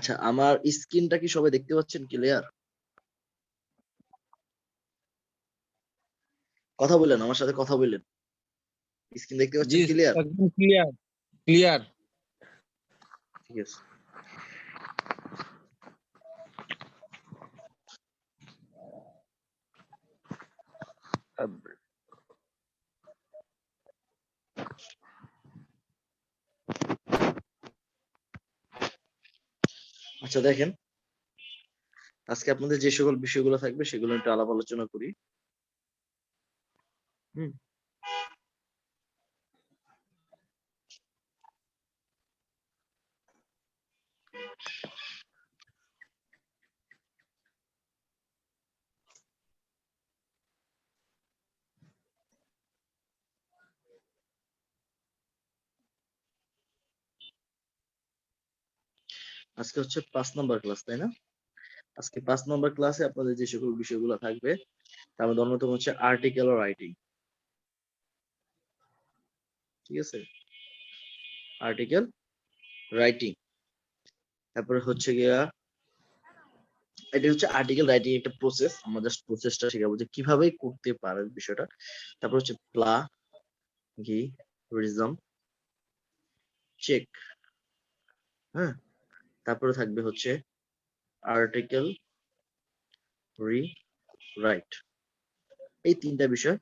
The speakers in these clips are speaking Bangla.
আচ্ছা, আমার স্ক্রিনটা কি সবাই দেখতে পাচ্ছেন ক্লিয়ার? কথা বললেন, আমার সাথে কথা বললেন। স্ক্রিন দেখতে জি পাচ্ছেন ক্লিয়ার? একদম ক্লিয়ার ক্লিয়ার। ঠিক আছে। আচ্ছা দেখেন, আজকে আপনাদের যে সকল বিষয়গুলো থাকবে সেগুলো একটু আলাপ আলোচনা করি। হুম। আজকে হচ্ছে 5 নাম্বার ক্লাস, তাই না? আজকে 5 নাম্বার ক্লাসে আপনাদের যে সকল বিষয়গুলো থাকবে তার মধ্যে অন্যতম হচ্ছে আর্টিকেল ও রাইটিং। ঠিক আছে, আর্টিকেল রাইটিং। তারপরে হচ্ছে গিয়া এটা হচ্ছে আর্টিকেল রাইটিং একটা প্রসেস, আমরা জাস্ট প্রসেসটা শেখাবো যে কিভাবে করতে পারে বিষয়টা। তারপর হচ্ছে প্লাগিরিজম চেক। হ্যাঁ, তারপরে থাকবে হচ্ছে আর্টিকেল রি রাইট। এই তিনটা বিষয়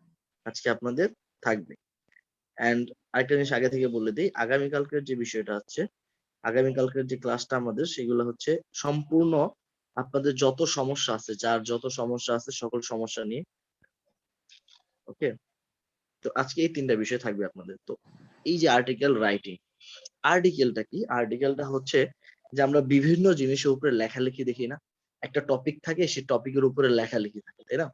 আজকে আপনাদের থাকবে। এন্ড আরেকটা জিনিস আগে থেকে বলে দিই, আগামীকালকের যে বিষয়টা হচ্ছে, আগামীকালকের যে ক্লাসটা আমাদের সেগুলো হচ্ছে সম্পূর্ণ আপনাদের যত সমস্যা আছে, যার যত সমস্যা আছে সকল সমস্যা নিয়ে। ওকে, তো আজকে এই তিনটা বিষয় থাকবে আপনাদের। তো এই যে আর্টিকেল রাইটিং, আর্টিকেলটা কি? আর্টিকেলটা হচ্ছে যে আমরা বিভিন্ন জিনিসের উপরে লেখালেখি দেখি না, একটা টপিক থাকে, সেই টপিকের উপরে লেখালেখি থাকে, তাই না?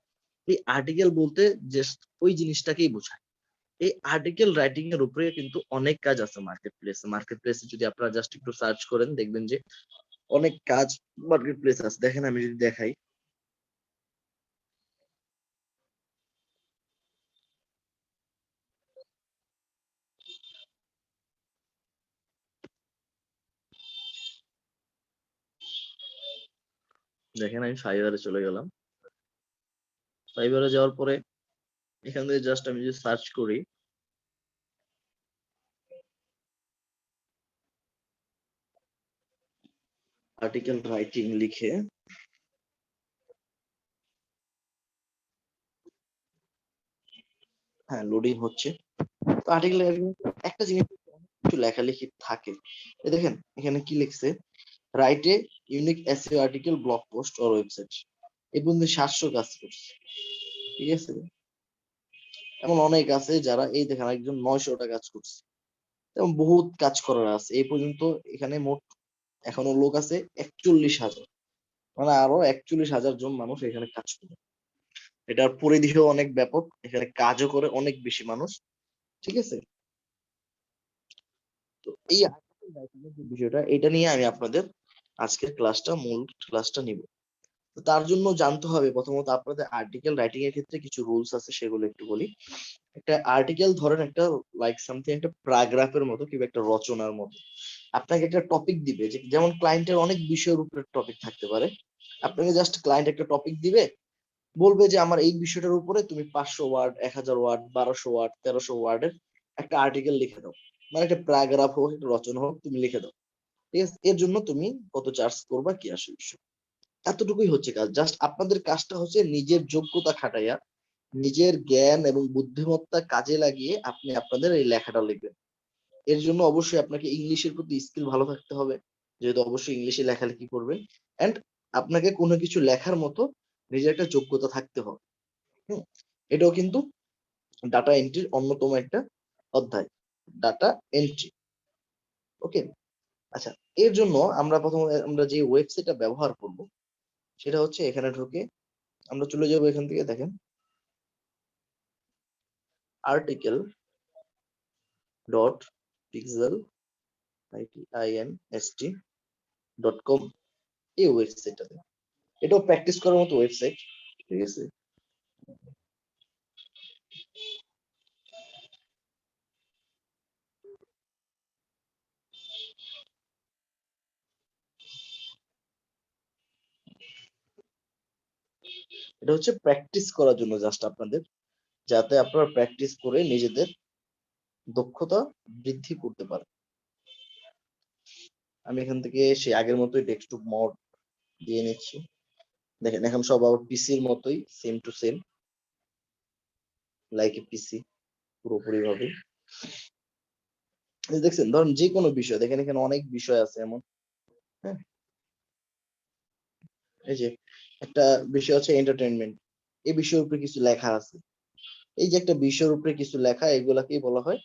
এই আর্টিকেল বলতে জাস্ট ওই জিনিসটাকেই বোঝায়। এই আর্টিকেল রাইটিং এর উপরে কিন্তু অনেক কাজ আছে মার্কেট প্লেসে। মার্কেট প্লেসে যদি আপনারা জাস্ট একটু সার্চ করেন দেখবেন যে অনেক কাজ মার্কেট প্লেস আছে। দেখেন আমি যদি দেখাই, দেখেন আমি ফাইবারে চলে গেলাম। ফাইবারে যাওয়ার পরে এখান থেকে জাস্ট আমি যদি সার্চ করি, আর্টিকেল রাইটিং লিখে, হ্যাঁ লোডিং হচ্ছে। তো আর্টিকেল একটা জিনিস একটু লেখালেখি থাকে। এই দেখেন এখানে কি লিখছে, write a unique SEO article, blog post or website. এই পর্যন্ত 700 কাজ করছে। ঠিক আছে, এমন অনেক আছে যারা, এই দেখেন একজন 900টা কাজ করছে। এবং বহুত কাজ করার আছে এই পর্যন্ত। এখানে মোট এখনো লোক আছে 41,000, মানে আরো 41,000 জন মানুষ এখানে কাজ করে। এটার পরিধিও অনেক ব্যাপক, এখানে কাজও করে অনেক বেশি মানুষ। ঠিক আছে, তো এই article writing এর যে বিষয়টা, এটা নিয়ে আমি আপনাদের আজকের ক্লাসটা, মূল ক্লাসটা নিব। তো তার জন্য জানতে হবে প্রথমত আপনাদের আর্টিকেল রাইটিং এর ক্ষেত্রে কিছু রুলস আছে, সেগুলো একটু বলি। একটা আর্টিকেল ধরেন একটা লাইক সামথিং একটা প্যারাগ্রাফের মতো কিংবা একটা রচনার মতো। আপনাকে একটা টপিক দিবে, যে যেমন ক্লায়েন্টের অনেক বিষয়ের উপরে টপিক থাকতে পারে। আপনাকে জাস্ট ক্লায়েন্ট একটা টপিক দিবে, বলবে যে আমার এই বিষয়টার উপরে তুমি 500 ওয়ার্ড, 1000 ওয়ার্ড, 1200 ওয়ার্ড, 1300 ওয়ার্ডের একটা আর্টিকেল লিখে দাও। মানে একটা প্যারাগ্রাফ হোক, একটা রচনা হোক, তুমি লিখে দাও। ঠিক আছে, এর জন্য তুমি কত চার্জ করবা, কি আসে বিষয়, এতটুকুই হচ্ছে কাজ। জাস্ট আপনাদের কাজটা হচ্ছে নিজের যোগ্যতা খাটাইয়া, নিজের জ্ঞান এবং বুদ্ধিমত্তা কাজে লাগিয়ে আপনি আপনাদের এই লেখাটা লিখবেন। এর জন্য অবশ্যই আপনাকে ইংলিশের প্রতি স্কিল ভালো থাকতে হবে, যেহেতু অবশ্যই ইংলিশে লেখালেখি করবেন। এন্ড আপনাকে কোনো কিছু লেখার মতো নিজের একটা যোগ্যতা থাকতে হবে। হুম, এটাও কিন্তু ডাটা এন্ট্রির অন্যতম একটা অধ্যায়, ডাটা এন্ট্রি। ওকে, আচ্ছা, এর জন্য আমরা প্রথমে আমরা যে ওয়েবসাইটটা ব্যবহার করব সেটা হচ্ছে, এখানে ঢুকে আমরা চলে যাবো এখান থেকে, দেখেন আর্টিকেল ডট পিক্সেল ITINST.com, এই ওয়েবসাইটটাতে। এটাও প্র্যাকটিস করার মতো ওয়েবসাইট। ঠিক আছে, এটা হচ্ছে প্র্যাকটিস করার জন্য, জাস্ট আপনাদের, যাতে আপনারা প্র্যাকটিস করে নিজেদের দক্ষতা বৃদ্ধি করতে পারেন। আমি এখান থেকে সেই আগের মতোই ডেস্কটপ মোড দিয়ে নিচ্ছি। দেখেন এখন সব আবার পিসির মতোই, same to same, like a PC পুরোপুরি ভাবে। দেখছেন, ধরুন যে কোনো বিষয়, দেখেন এখানে অনেক বিষয় আছে এমন। হ্যাঁ, এই যে একটা বিষয় হচ্ছে এন্টারটেইনমেন্ট, এই বিষয়ের উপরে কিছু লেখা আছে। এই যে একটা বিষয়ের উপরে কিছু লেখা, এগুলাকেই বলা হয়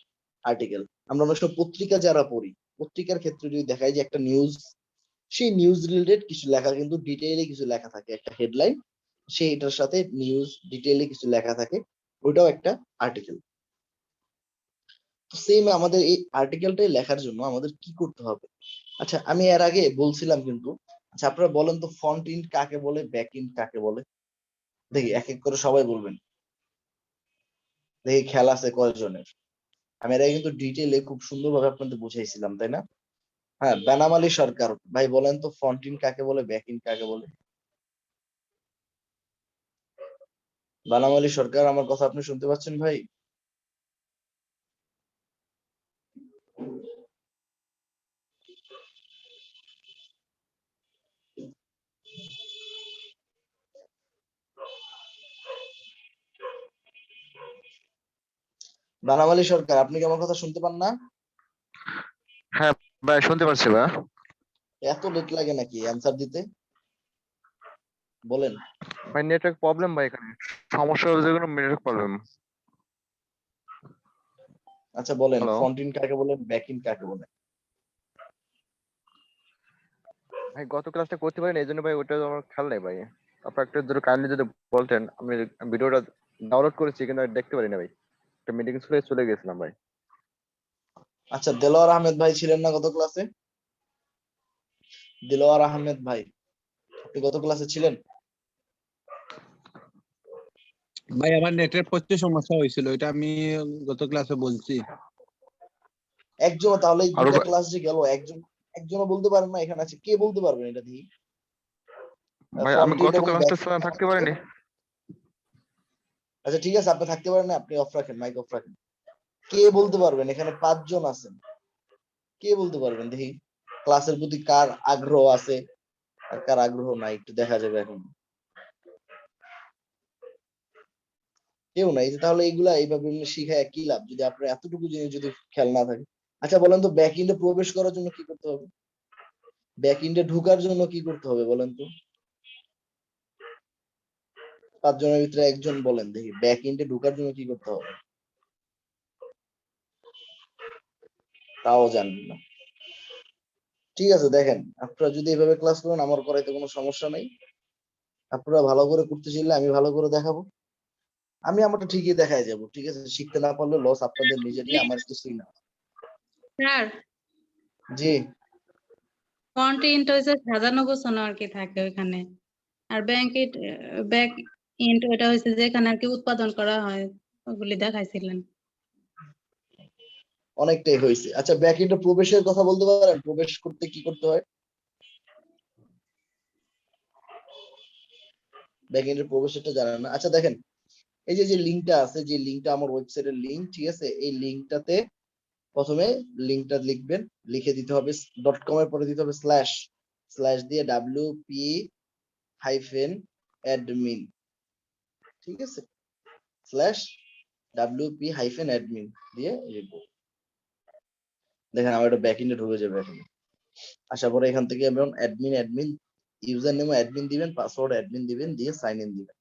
আর্টিকেল। আমরা অনেক সময় পত্রিকা যারা পড়ি, পত্রিকার ক্ষেত্রে যদি দেখায় যে একটা নিউজ, সেই নিউজ রিলেটেড কিছু লেখা কিন্তু ডিটেইলে কিছু লেখা থাকে, একটা হেডলাইন, সেইটার সাথে নিউজ ডিটেইলে কিছু লেখা থাকে, ওইটাও একটা আর্টিকেল। সেম আমাদের এই আর্টিকেলটাই লেখার জন্য আমাদের কি করতে হবে? আচ্ছা, আমি এর আগে বলছিলাম কিন্তু, আচ্ছা আপনারা বলেন তো, ফ্রন্ট ইন্ড কাকে বলে, ব্যাক ইন্ড কাকে বলে? দেখি এক এক করে সবাই বলবেন, দেখি খেয়াল আছে কয়জনের। আমি এর আগে কিন্তু ডিটেইলে খুব সুন্দরভাবে আপনাদের বুঝাইছিলাম, তাই না? হ্যাঁ, বেনাম আলী সরকার ভাই বলেন তো, ফ্রন্ট ইন্ড কাকে বলে, ব্যাক ইন্ড কাকে বলে? বেনাম আলী সরকার, আমার কথা আপনি শুনতে পাচ্ছেন ভাই? বেনাম আলী সরকার, আপনি কি আমার কথা শুনতে পান না? হ্যাঁ ভাই, শুনতে পাচ্ছি ভাই। এত লেট লাগে নাকি অ্যান্সার দিতে? বলেন। ভাই নেটওয়ার্ক প্রবলেম ভাই, এখানে সমস্যা হচ্ছে, কোনো নেটওয়ার্ক প্রবলেম। আচ্ছা বলেন, হ্যালো ফ্রন্ট ইন্ড কাকে বলেন, ব্যাক ইন্ড কাকে বলেন? ভাই, গত ক্লাসটা করতে পারিনি, এই জন্য ভাই ওটা আমার খেয়াল নেই ভাই। আপনার একটু যদি কাইন্ডলি যদি বলতেন। আমি ভিডিওটা ডাউনলোড করেছি কিন্তু আমি দেখতে পারিনি ভাই, একটা মিটিং চলে চলে গেছিলাম ভাই। আচ্ছা, দেলোয়ার আহমেদ ভাই ছিলেন না গত ক্লাসে? দেলোয়ার আহমেদ ভাই, আপনি গত ক্লাসে ছিলেন? ভাই আমার নেটের প্রচুর সমস্যা হয়েছিল, এটা আমি গত ক্লাসে বলছি। একজন, তাহলে এই আরো দুইটা ক্লাস যে গেল, একজনও বলতে পারেন না? এখানে আছে, কে বলতে পারবেন এটা দিয়ে? ভাই, আমি ফ্রন্ট ইন্ড গত এবং ব্যাক ক্লাসটা ইন্ড থাকতে হচ্ছে। পারিনি। আচ্ছা ঠিক আছে, আপনি থাকতে পারেন না, আপনি অফ রাখেন, মাইক অফ রাখেন। কে বলতে পারবেন? এখানে 5 জন আছেন, কে বলতে পারবেন দেখি? ক্লাসের প্রতি কার আগ্রহ আছে আর কার আগ্রহ নাই, একটু দেখা যাবে এখন। কেউ নাই, তাহলে এইগুলা এইভাবে এমনি শিখায় কি লাভ, যদি আপনার এতটুকু জিনিস যদি খেয়াল না থাকে? আচ্ছা বলেন তো, ব্যাক ইন্ডে প্রবেশ করার জন্য কি করতে হবে? ব্যাক ইন্ডে ঢোকার জন্য কি করতে হবে বলেন তো? 5 জনের ভিতরে একজন বলেন দেখি, ব্যাক ইন্ডে ঢোকার জন্য কি করতে হবে? তাও জানেন না। ঠিক আছে, দেখেন আপনারা যদি এভাবে ক্লাস করেন, আমার করাইতে কোনো সমস্যা নাই। আপনারা ভালো করে করতে চাইলে আমি ভালো করে দেখাবো, আমি আমারটা ঠিকই দেখায় যাব। ঠিক আছে, শিখতে না পারলে লস আপনাদের নিজেরই, আমার কিছুই না। স্যার, জি। ফ্রন্ট এন্ড হচ্ছে সাজানো গোছানো আর কি থাকে ওইখানে, আর ব্যাক এন্ড ওটা হচ্ছে যেখানে আর কি উৎপাদন করা হয়, ওগুলি দেখাইছিলেন। অনেকটাই হয়েছে। আচ্ছা, ব্যাক ইন্ডে প্রবেশের কথা বলতে পারেন, প্রবেশ করতে কি করতে হয়? ব্যাক এন্ডের প্রবেশটা জানেন না? আচ্ছা দেখেন, এই যে যে লিংকটা আছে, যে লিংকটা আমার ওয়েবসাইটের লিংক, ঠিক আছে, এই লিংকটাতে প্রথমে লিংকটা লিখবেন, লিখে দিতে হবে .com এর পরে দিতে হবে স্ল্যাশ, স্ল্যাশ দিয়ে wp-admin, ঠিক আছে, স্ল্যাশ wp-admin দিয়ে লিখবো। দেখেন আমার এটা ব্যাকএন্ডে ঢুকে যাবে এখন। আসার পরে এখান থেকে যেমন অ্যাডমিন ইউজার নেম অ্যাডমিন দিবেন, পাসওয়ার্ড অ্যাডমিন দিবেন, দিয়ে সাইন ইন দিবেন।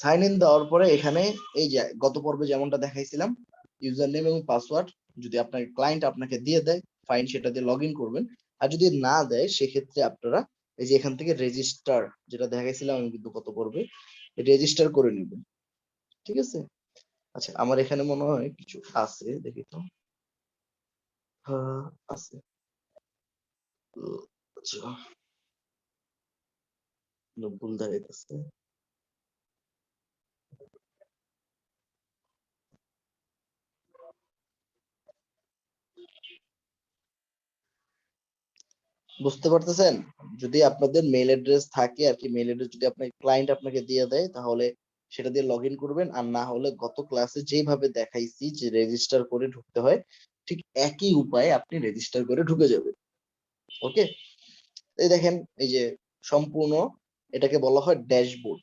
সাইন ইন দেওয়ার পরে এখানে এই যে গত পর্বে যেমনটা দেখাইছিলাম, ইউজার নেম এবং পাসওয়ার্ড যদি আপনার ক্লায়েন্ট আপনাকে দিয়ে দেয়, ফাইন, সেটা দিয়ে লগ ইন করবেন। আর যদি না দেয়, সেক্ষেত্রে আপনারা এই যে এখান থেকে রেজিস্টার, যেটা দেখাইছিলাম আমি কিন্তু গত পর্বে, রেজিস্টার করে নেবেন। ঠিক আছে। আচ্ছা, আমার এখানে মনে হয় কিছু আছে, দেখি তো। হ্যাঁ, আছে। আচ্ছা, ভুল দেখাইতেছে। বুঝতে পারতেছেন? যদি আপনাদের মেইল অ্যাড্রেস থাকে আর কি, মেইল অ্যাড্রেস যদি আপনার ক্লায়েন্ট আপনাকে দিয়ে দেয় তাহলে সেটা দিয়ে লগ ইন করবেন, আর না হলে গত ক্লাসে যেভাবে দেখাইছি যে রেজিস্টার করে ঢুকতে হয় ঠিক একই উপায়ে আপনি রেজিস্টার করে ঢুকে যাবেন। ওকে, এই দেখেন এই যে সম্পূর্ণ এটাকে বলা হয় ড্যাশবোর্ড।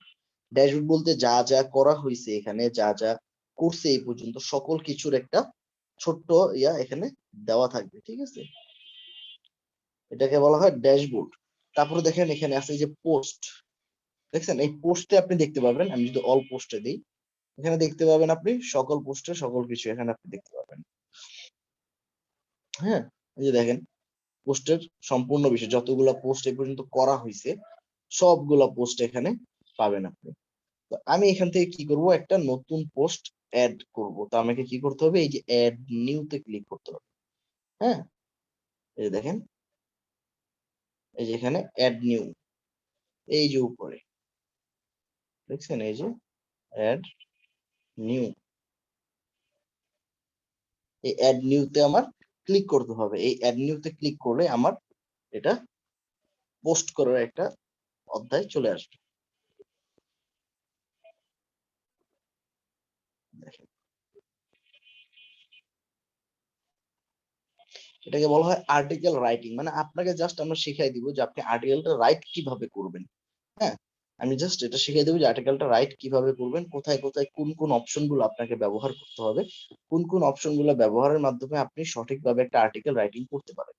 ড্যাশবোর্ড বলতে যা যা করা হয়েছে এখানে, যা যা করছে এই পর্যন্ত সকল কিছুর একটা ছোট্ট ইয়া এখানে দেওয়া থাকবে, ঠিক আছে? এটাকে বলা হয় ড্যাশবোর্ড। তারপরে দেখেন এখানে আছে এই যে পোস্ট, দেখছেন? এই পোস্টে আপনি দেখতে পাবেন, আমি যদি অল পোস্টে দিই এখানে দেখতে পাবেন আপনি সকল পোস্টে সকল কিছু এখানে আপনি দেখতে পাবেন। হ্যাঁ, এই যে দেখেন পোস্টের সম্পূর্ণ বিষয়, যতগুলা পোস্ট এই পর্যন্ত করা হয়েছে সবগুলা পোস্ট এখানে পাবেন আপনি। তো আমি এখান থেকে কি করব, একটা নতুন পোস্ট অ্যাড করব। তো আমাকে কি করতে হবে, এই যে অ্যাড নিউ তে ক্লিক করতে হবে। হ্যাঁ, এই যে দেখেন এই যে এখানে অ্যাড নিউ, এই যে উপরে দেখছেন এই যে অ্যাড নিউ, এই অ্যাড নিউ তে আমার ক্লিক করতে হবে। এই অ্যাড নিউ তে ক্লিক করলে আমার এটা পোস্ট করার একটা অধ্যায় চলে আসবে। দেখেন এটাকে বলা হয় আর্টিকেল রাইটিং, মানে আপনাকে জাস্ট আমরা শিখাই দিব যে আপনি আর্টিকেলটা রাইট কিভাবে করবেন। হ্যাঁ, আমি জাস্ট এটা শিখিয়ে দেবো যে আর্টিকেলটা রাইট কিভাবে করবেন, কোথায় কোথায় কোন কোন অপশন গুলো আপনাকে ব্যবহার করতে হবে, কোন কোন অপশন গুলো ব্যবহারের মাধ্যমে আপনি সঠিকভাবে একটা আর্টিকেল রাইটিং করতে পারেন।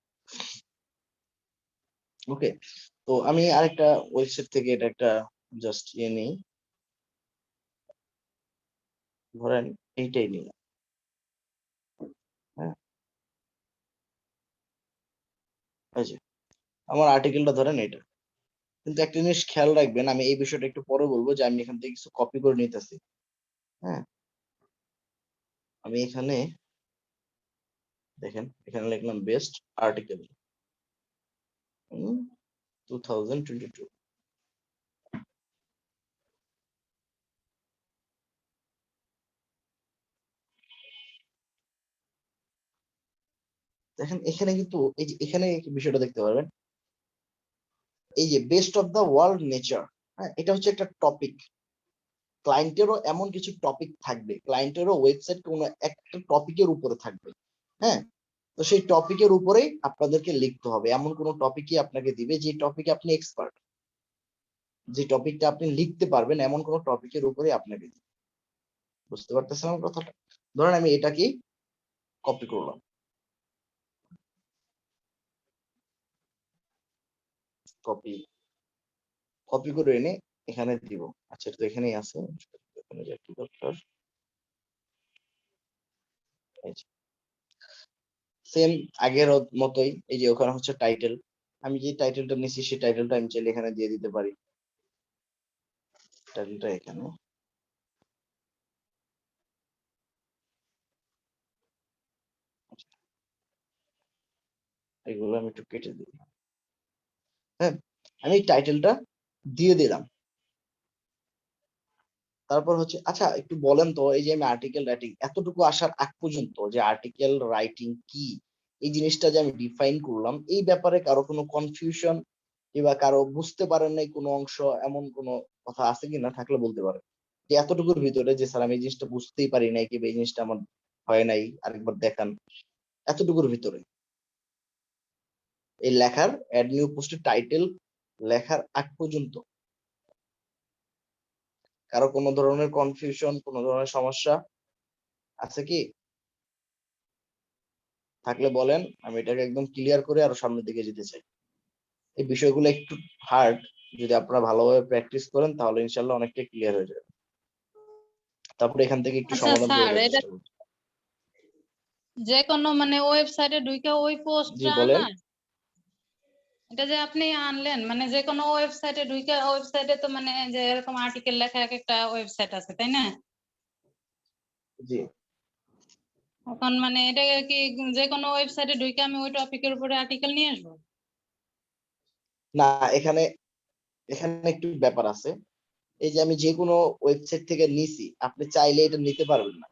ওকে, তো আমি আরেকটা ওয়েবসাইট থেকে এটা একটা জাস্ট ইয়ে নেই, ধরেন এইটাই নিই। হ্যাঁ, এই যে আমার আর্টিকেলটা ধরেন এটা, কিন্তু একটা জিনিস খেয়াল রাখবেন, আমি এই বিষয়টা একটু পরে বলবো যে আমি এখান থেকে কিছু কপি করে নিতেছি। হ্যাঁ, আমি এখানে দেখেন এখানে লিখলাম বেস্ট আর্টিকেল 2022। দেখেন এখানে কিন্তু এই যে এখানে বিষয়টা দেখতে পারবেন, এই যে best of the world nature. হ্যাঁ, এটা হচ্ছে একটা টপিক, ক্লায়েন্টেরও এমন কিছু টপিক থাকবে, ক্লায়েন্টেরও ওয়েবসাইট কোনো একটা টপিকের উপরে থাকবে। হ্যাঁ, তো সেই টপিকের উপরেই আপনাদেরকে লিখতে হবে, এমন কোনো টপিকই আপনাকে দিবে যে টপিকে আপনি এক্সপার্ট, যে টপিকটা আপনি লিখতে পারবেন এমন কোনো টপিকের উপরে আপনাকে দিবে। বুঝতে পারতেছেন আমার কথাটা? ধরেন আমি এটাকেই কপি করলাম, কপি কপি করে এনে এখানে দিব। আচ্ছা, এটা তো এখানেই আছে, এখানে যে একটু দরকার। সেম আগের মতোই, এই যে ওখানে হচ্ছে টাইটেল, আমি যে টাইটেলটা নিছি সেই টাইটেলটা আমি চাইলে এখানে দিয়ে দিতে পারি। টাইটেলটা এখানে, এগুলো আমি একটু কেটে দিই। হ্যাঁ, আমি টাইটেলটা দিয়ে দিলাম। তারপর হচ্ছে আচ্ছা একটু বলেন তো, এই যে আমি আর্টিকেল রাইটিং এতটুকু আসার আগ পর্যন্ত যে আর্টিকেল রাইটিং কি, এই জিনিসটা যে আমি ডিফাইন করলাম, এই ব্যাপারে কারো কোনো কনফিউশন কিংবা কারো বুঝতে পারেন নাই কোনো অংশ, এমন কোনো কথা আছে কিনা? থাকলে বলতে পারেন যে এতটুকুর ভিতরে যে স্যার আমি এই জিনিসটা বুঝতেই পারি নাই কিংবা এই জিনিসটা আমার হয় নাই, আরেকবার দেখান। এতটুকুর ভিতরে এই লেখার অ্যাড নিউ পোস্টের টাইটেল লেখার আগ পর্যন্ত কারো কোনো ধরনের কনফিউশন, কোনো ধরনের সমস্যা আছে কি? থাকলে বলেন, আমি এটাকে একদম ক্লিয়ার করে আরো সামনের দিকে যেতে চাই। এই বিষয়গুলো একটু হার্ড, যদি আপনারা ভালোভাবে প্র্যাকটিস করেন তাহলে ইনশাল্লাহ অনেকটাই ক্লিয়ার হয়ে যাবে। তারপরে এখান থেকে একটু আচ্ছা সমাধান করে স্যার, দেওয়ার এটা চেষ্টা করছি। যে কোনো মানে ওয়েবসাইটে ঢুকে ওই জি পোস্টটা বলেন। আনা, এটা যে আপনি আনলেন মানে যে কোনো ওয়েবসাইটে ঢুকে, ওয়েবসাইটে তো মানে যে এরকম আর্টিকেল লেখা এক একটা ওয়েবসাইট আছে তাই না? জি এখন মানে এটা কি যে কোনো ওয়েবসাইটে ঢুকে আমি ওই টপিকের উপরে আর্টিকেল নিয়ে আসবো? না, এখানে এখানে একটু ব্যাপার আছে। এই যে আমি যে কোনো ওয়েবসাইট থেকে নিছি, আপনি চাইলে এটা নিতে পারবেন না।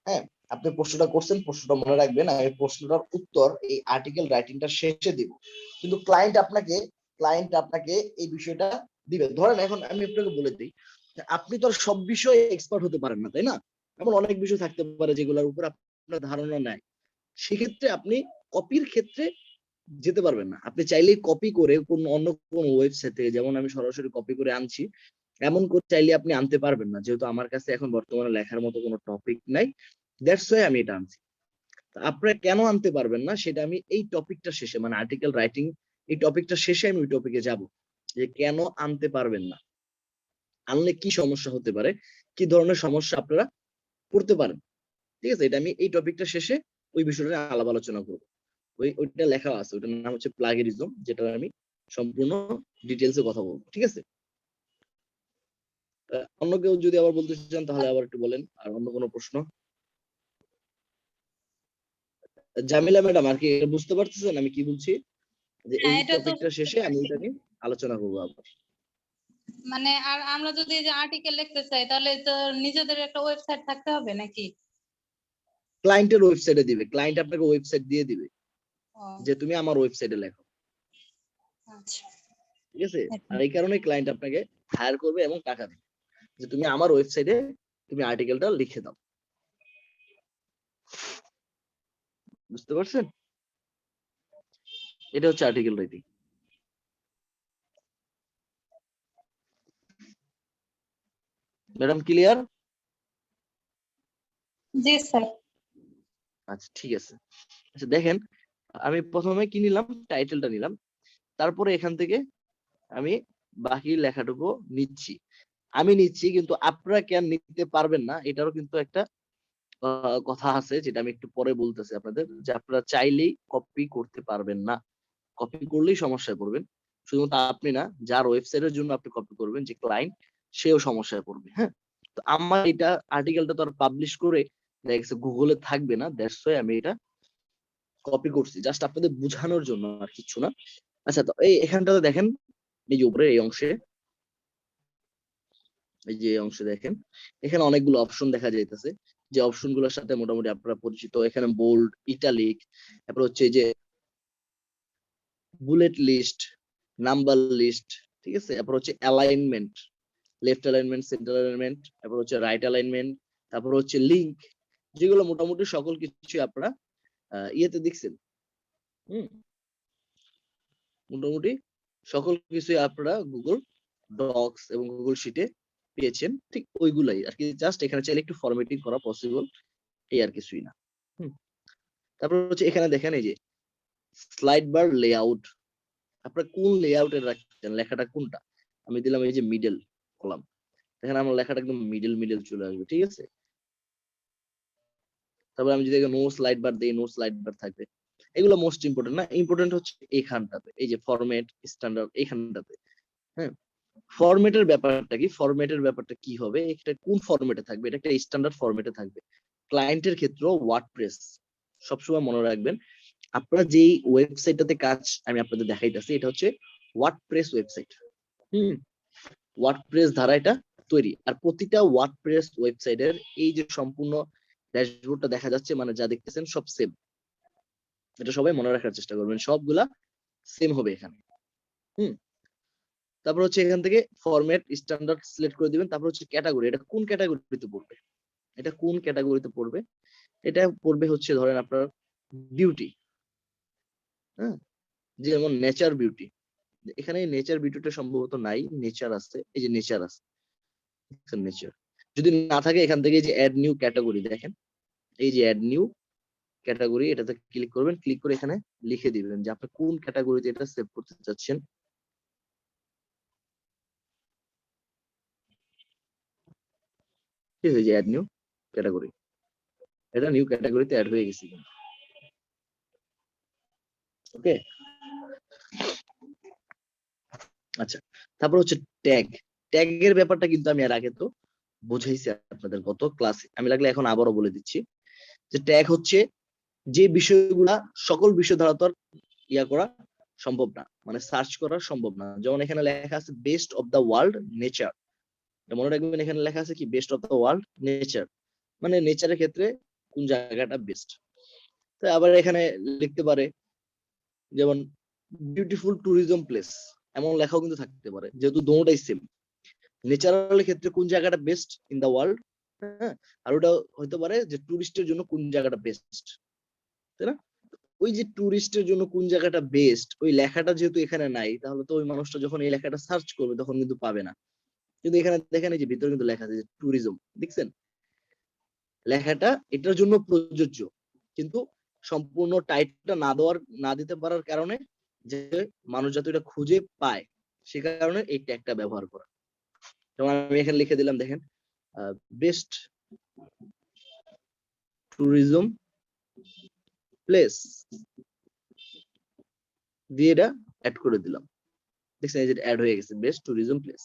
হ্যাঁ, আপনি প্রশ্নটা করছেন, প্রশ্নটা মনে রাখবেন, আমি প্রশ্নটার উত্তর এই আর্টিকেল রাইটিংটা শেষে দিব, কিন্তু ক্লায়েন্ট আপনাকে এই বিষয়টা দিবে। ধরেন এখন আমি আপনাকে বলে দিই, আপনি তো আর সব বিষয়ে এক্সপার্ট হতে পারেন না, তাই না? এমন অনেক বিষয় থাকতে পারে যেগুলোর উপর আপনার ধারণা নাই, সেক্ষেত্রে আপনি কপির ক্ষেত্রে যেতে পারবেন না। আপনি চাইলেই কপি করে অন্য কোন ওয়েবসাইট থেকে, যেমন আমি সরাসরি কপি করে আনছি, এমন করে চাইলে আপনি আনতে পারবেন না, যেহেতু আমার কাছে এখন বর্তমানে লেখার মতো কোনো টপিক নাই। দ্যাটস ওয়াই আমি এটা আনছি। আপনারা কেন আনতে পারবেন না সেটা আমি এই টপিকটা শেষে, মানে আর্টিকেল রাইটিং এই টপিকটা শেষে আমি ওই টপিকে যাব, যে কেন আনতে পারবেন না, আনলে কি সমস্যা হতে পারে, কি ধরনের সমস্যা আপনারা পড়তে পারেন। ঠিক আছে, এটা আমি এই টপিকটা শেষে ওই বিষয়টা আলাপ আলোচনা করবো। ওইটা লেখা আছে, ওইটার নাম হচ্ছে প্লাগেরিজম, যেটা আমি সম্পূর্ণ ডিটেলসে কথা বলবো। ঠিক আছে, অন্য কেউ যদি আবার বলতে চান তাহলে আবার একটু বলেন, আর অন্য কোনো প্রশ্ন? জামিলা ম্যাডাম, আর কি বুঝতে পারতেছেন আমি কি বলছি, যে এই হ্যাঁ, এটা তো টপিকটা শেষে আমি এটা নিয়ে আলোচনা করবো আবার। মানে আর আমরা যদি এই যে আর্টিকেল লিখতে চাই তাহলে তো নিজেদের একটা ওয়েবসাইট থাকতে হবে নাকি? ক্লায়েন্টের ওয়েবসাইটে দিবে, ক্লায়েন্ট আপনাকে ওয়েবসাইট দিয়ে দিবে ও যে তুমি আমার ওয়েবসাইটে লেখো। আচ্ছা। ঠিক আছে, আর এই কারণে ক্লায়েন্ট আপনাকে হায়ার করবে এবং টাকা দেবে, যে তুমি আমার ওয়েবসাইটে তুমি আর্টিকেলটা লিখে দাও। বুঝতে পারছেন? এটা হচ্ছে article writing. Madam clear? Ji sir. আচ্ছা ঠিক আছে। আচ্ছা দেখেন, আমি প্রথমে কি নিলাম, টাইটেলটা নিলাম, তারপরে এখান থেকে আমি বাকি লেখাটুকু নিচ্ছি। আমি নিচ্ছি, কিন্তু আপনারা কেন নিতে পারবেন না এটারও কিন্তু একটা কথা আছে, যেটা আমি একটু পরে বলতেছি আপনাদের, যে আপনারা চাইলেই কপি করতে পারবেন না, কপি করলেই সমস্যায় পড়বেন। শুধুমাত্র আপনি না, যার ওয়েবসাইটের জন্য আপনি কপি করবেন, যে ক্লায়েন্ট, সেও সমস্যায় পড়বে। হ্যাঁ, তো আমার এটা আর্টিকেলটা তো আর পাবলিশ করে দেখা গেছে গুগলে থাকবে না, দ্যাটস ওয়াই আমি এটা কপি করছি, জাস্ট আপনাদের বোঝানোর জন্য, আর কিছু না। আচ্ছা, তো এই এখানটাতে দেখেন, এই যে উপরে এই অংশে, এই যে অংশে দেখেন, এখানে অনেকগুলো অপশন দেখা যাইতেছে, যে অপশন গুলোর সাথে মোটামুটি আপনারা পরিচিত। এখানে বোল্ড, ইটালিক, তারপর হচ্ছে এই যে বুলেট লিস্ট, নাম্বার লিস্ট, ঠিক আছে, তারপর হচ্ছে alignment, left alignment, centre alignment, তারপর হচ্ছে রাইট অ্যালাইনমেন্ট, তারপর হচ্ছে লিঙ্ক, যেগুলো মোটামুটি সকল কিছু আপনারা ইয়েতে দেখছেন। হুম, মোটামুটি সকল কিছুই আপনারা গুগল ডক্স এবং গুগল শিটে পেয়েছেন, ঠিক ওইগুলাই আর কি, জাস্ট এখানে চাইলে একটু ফরম্যাটিং করা পসিবল, এই আর কিছুই না। তারপর হচ্ছে এখানে দেখেন এই যে স্লাইড বার লেআউট, আপনারা কোন লেআউটে রাখছেন, লেখাটা কোনটা, আমি দিলাম এই যে মিডল কলাম, এখানে আমার লেখাটা একদম মিডল চলে আসবে। ঠিক আছে, তারপর আমি যদি নো স্লাইড বার দিই, নো স্লাইড বার থাকবে। এগুলো মোস্ট ইম্পর্টেন্ট না, ইম্পর্টেন্ট হচ্ছে এখানটাতে, এই যে ফরম্যাট স্ট্যান্ডার্ড, এখানটাতে। হ্যাঁ, ফরম্যাটের ব্যাপারটা কি হবে, এটা কোন ফরম্যাটে থাকবে, এটা একটা স্ট্যান্ডার্ড ফরম্যাটে থাকবে। ক্লায়েন্টের ক্ষেত্রে ওয়ার্ডপ্রেস সবসময় মনে রাখবেন, আপনারা যেই ওয়েবসাইটটাতে কাজ আমি আপনাদের দেখাইতেছি, এটা হচ্ছে ওয়ার্ডপ্রেস ওয়েবসাইট। ওয়ার্ডপ্রেস দ্বারা এটা তৈরি, আর প্রতিটা ওয়ার্ডপ্রেস ওয়েবসাইটের এই যে সম্পূর্ণ ড্যাশবোর্ডটা দেখা যাচ্ছে, মানে যা দেখতেছেন সব সেম, এটা সবাই মনে রাখার চেষ্টা করবেন, সবগুলা সেম হবে এখানে। তারপর হচ্ছে এখান থেকে ফরম্যাট স্ট্যান্ডার্ড সিলেক্ট করে দিবেন, তারপর হচ্ছে ক্যাটাগরি, এটা কোন ক্যাটাগরিতে পড়বে, এটা পড়বে হচ্ছে ধরেন আপনার বিউটি। হ্যাঁ, যেমন নেচার বিউটি, এখানে নেচার বিউটিটা সম্ভবত নাই, নেচার আছে, এই যে নেচার আছে, নেচার যদি না থাকে, এখান থেকে যে অ্যাড নিউ ক্যাটাগরি দেখেন, এই যে অ্যাড নিউ ক্যাটাগরি, এটাতে ক্লিক করবেন, ক্লিক করে এখানে লিখে দিবেন যে আপনি কোন ক্যাটাগরিতে এটা সেভ করতে চাচ্ছেন। ঠিক আছে, অ্যাড নিউ ক্যাটাগরি, এটা নিউ ক্যাটাগরিতে অ্যাড হয়ে গেছে। ওকে, আচ্ছা, তারপর হচ্ছে ট্যাগের ব্যাপারটা কিন্তু আমি এর আগে তো বুঝাইছি আপনাদের গত ক্লাসে, আমি লাগলে এখন আবারও বলে দিচ্ছি, যে ট্যাগ হচ্ছে যে বিষয়গুলা সকল বিষয় দ্বারা তো আর ইয়া করা সম্ভব না, মানে সার্চ করা সম্ভব না। যেমন এখানে লেখা আছে best of the world nature, মনে রাখবেন এখানে লেখা আছে কি best of the world nature, মানে নেচারের ক্ষেত্রে কোন জায়গাটা বেস্ট। তো আবার এখানে লিখতে পারে যেমন বিউটিফুল ট্যুরিজম প্লেস, এমন লেখাও কিন্তু থাকতে পারে, যেহেতু দুটোটাই সেম। ন্যাচারাল ক্ষেত্রে কোন জায়গাটা বেস্ট ইন দা ওয়ার্ল্ড, হ্যাঁ, আর ওটা হতে পারে যে টুরিস্টের জন্য কোন জায়গাটা বেস্ট, তাই না? ওই যে টুরিস্টের জন্য কোন জায়গাটা বেস্ট, ওই লেখাটা যেহেতু এখানে নাই, তাহলে তো ওই মানুষটা যখন এই লেখাটা সার্চ করবে তখন কিন্তু পাবে না। কিন্তু এখানে দেখেন এই যে ভিতরে কিন্তু লেখা আছে যে ট্যুরিজম, দেখছেন লেখাটা এটার জন্য প্রযোজ্য, কিন্তু সম্পূর্ণ টাইটলটা না দিতে পারার কারণে যে মানুষ যাতে এটা খুঁজে পায়, সে কারণে এই ট্যাগটা ব্যবহার করা। যেমন আমি এখানে লিখে দিলাম, দেখেন বেস্ট ট্যুরিজম প্লেস দিয়ে এটা অ্যাড করে দিলাম, দেখছেন এই যে অ্যাড হয়ে গেছে বেস্ট ট্যুরিজম প্লেস,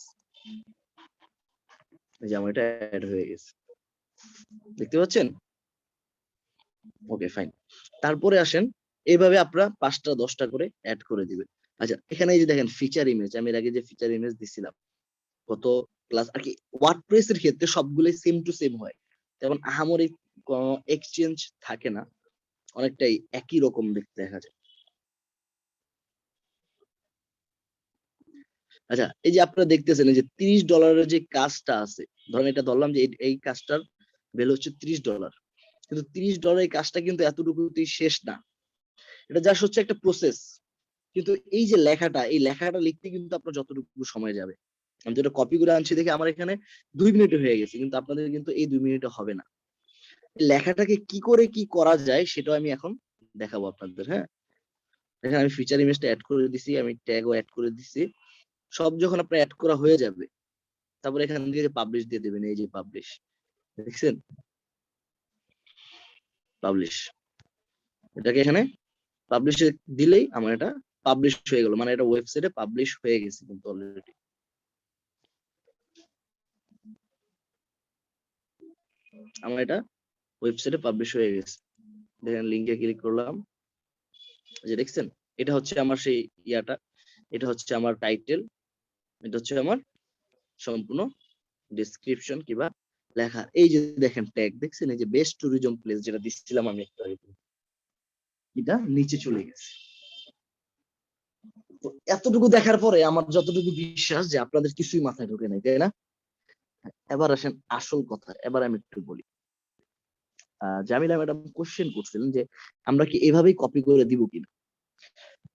এই যে আমার এটা অ্যাড হয়ে গেছে, দেখতে পাচ্ছেন? Okay fine. তারপরে আসেন এইভাবে আপনারা 5টা 10টা করে অ্যাড করে দিবেন। আচ্ছা এখানে এই যে দেখেন ফিচার ইমেজ, আমি এর আগে যে ফিচার ইমেজ দিছিলাম কত ক্লাস আর কি, ওয়ার্ডপ্রেস এর ক্ষেত্রে সবগুলোই সেম টু সেম হয়, যেমন আহামরি কোনো এক্সচেঞ্জ থাকে না, অনেকটাই একই রকম দেখতে দেখা যায়। আচ্ছা এই যে আপনারা দেখতেছেন এই যে $30 যে কাজটা আছে, ধরেন এটা ধরলাম যে এই কাজটার ভ্যালু হচ্ছে $30, কিন্তু $30 এই কাজটা কিন্তু এতটুকুতেই শেষ না, এটা জাস্ট হচ্ছে একটা প্রসেস। কিন্তু এই যে লেখাটা, এই লেখাটা লিখতে কিন্তু আপনার যতটুকু সময় যাবে, আমি যেটা কপি করে আনছি দেখে আমার এখানে 2 মিনিটে হয়ে গেছে, কিন্তু আপনাদের কিন্তু এই 2 মিনিটে হবে না। এই লেখাটাকে কি করে কি করা যায় সেটাও আমি এখন দেখাবো আপনাদের। হ্যাঁ, দেখেন আমি ফিচার ইমেজটা অ্যাড করে দিছি, আমি ট্যাগও অ্যাড করে দিছি, সব যখন আপনার অ্যাড করা হয়ে যাবে তারপরে এখান থেকে যে পাবলিশ দিয়ে দেবেন, এই যে পাবলিশ, দেখছেন পাবলিশ, এটাকে এখানে পাবলিশে দিলেই আমার এটা পাবলিশ হয়ে গেল, মানে এটা ওয়েবসাইটে পাবলিশ হয়ে গেছে কিন্তু অলরেডি। আমার এটা ওয়েবসাইটে পাবলিশ হয়ে গেছে, দেখেন লিংকে ক্লিক করলাম, যে দেখছেন এটা হচ্ছে আমার সেই ইয়াটা, এটা হচ্ছে আমার টাইটেল, এটা হচ্ছে আমার সম্পূর্ণ ডেসক্রিপশন কিবা লেখা, এই যে দেখেন ট্যাগ দেখছেন, এই যে বেস্ট ট্যুরিজম প্লেস যেটা দিচ্ছিলাম আমি একটু আগে, এটা নিচে চলে গেছে। তো এতটুকু দেখার পরে আমার যতটুকু বিশ্বাস যে আপনাদের কিছুই মাথায় ঢোকে নাই, তাই না? এবার আসেন আসল কথা, এবার আমি একটু বলি। জামিলা ম্যাডাম কোশ্চেন করছিলেন যে আমরা কি এভাবেই কপি করে দিব কিনা।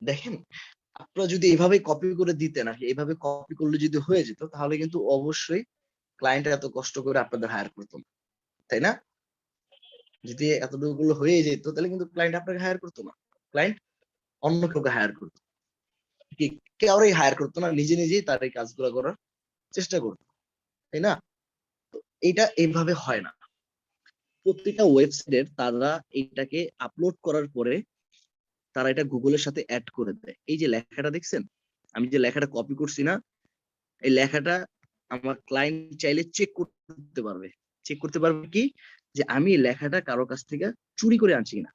দেখেন আপনারা যদি এভাবে কপি করে দিতেন, আর এভাবে কপি করলে যদি হয়ে যেত, তাহলে কিন্তু অবশ্যই ক্লায়েন্ট এত কষ্ট করে আপনাদের হায়ার করতো না, তাই না? যদি এতটুকু হয়ে যেত তাহলে কিন্তু ক্লায়েন্ট আপনাকে হায়ার করতো না, ক্লায়েন্ট অন্য কাউকে হায়ার করতো, কি কেউই হায়ার করতো না, নিজে নিজেই তার এই কাজগুলো করার চেষ্টা করতো, তাই না? তো এটা এইভাবে হয় না। প্রত্যেকটা ওয়েবসাইটের তারা এটাকে আপলোড করার পরে তারা এটা গুগলের সাথে অ্যাড করে দেয়। এই যে লেখাটা দেখছেন, আমি যে লেখাটা কপি করছি না, এই লেখাটা আমার ক্লায়েন্ট চাইলে চেক করতে পারবে। চেক করতে পারবে কি, যে আমি এই লেখাটা কারো কাছ থেকে চুরি করে আনছি কিনা,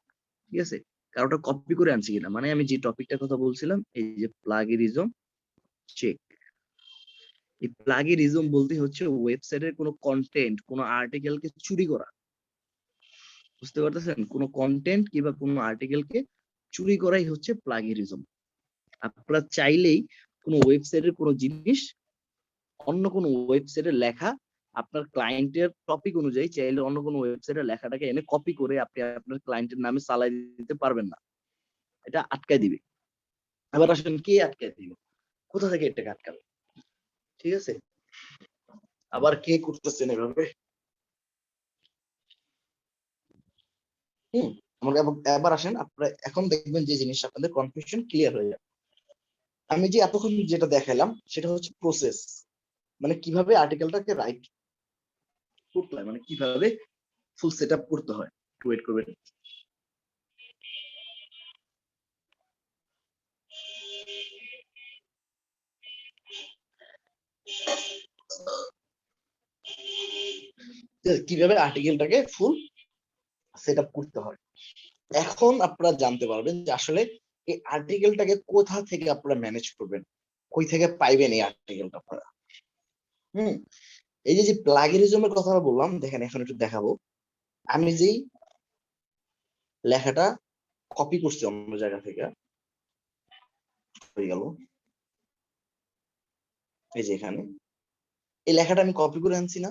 ঠিক আছে, কারোটা কপি করে আনছি কিনা। মানে আমি যে টপিকটার কথা বলছিলাম, এই যে প্লাগেরিজম চেক, এই প্লাগেরিজম বলতে হচ্ছে ওয়েবসাইটের কোনো কন্টেন্ট, কোনো আর্টিকেলকে চুরি করা, বুঝতে পারতেছেন? কোনো কন্টেন্ট কিংবা কোনো আর্টিকেলকে চুরি করাই হচ্ছে প্লাগেরিজম। আপনারা চাইলেই কোনো ওয়েবসাইটের কোনো জিনিস অন্য কোনো ওয়েবসাইটে লেখা, আপনার ক্লায়েন্টের টপিক অনুযায়ী চাইলে অন্য কোনো ওয়েবসাইটে লেখাটাকে এনে কপি করে আপনি আপনার ক্লায়েন্টের নামে চালাই দিতে পারবেন না, এটা আটকায় দিবে। এবার আসেন কে আটকায় দিবে, কোথা থেকে এটাকে আটকাবে, ঠিক আছে? আবার কে করতেছেন এভাবে? হুম, এবার আসেন আপনারা এখন দেখবেন যে জিনিসটা আপনাদের কনফিউশন ক্লিয়ার হয়ে যাবে। আমি যে এতক্ষণ যেটা দেখালাম সেটা হচ্ছে প্রসেস, মানে কিভাবে আর্টিকেলটাকে রাইট করতে হয়, মানে কিভাবে ফুল সেট আপ করতে হয়। একটু ওয়েট করবেন। কিভাবে আর্টিকেলটাকে ফুল সেট আপ করতে হয়, এখন আপনারা জানতে পারবেন যে আসলে এই আর্টিকেলটাকে কোথা থেকে আপনারা ম্যানেজ করবেন, কই থেকে পাইবেন এই আর্টিকেলটা আপনারা। হুম, এই যে প্লাগেরিজমের কথা বললাম, দেখেন এখন একটু দেখাবো। আমি যেই লেখাটা কপি করছি অন্য জায়গা থেকে, হয়ে গেল এই যে এখানে এই লেখাটা আমি কপি করে আনছি না,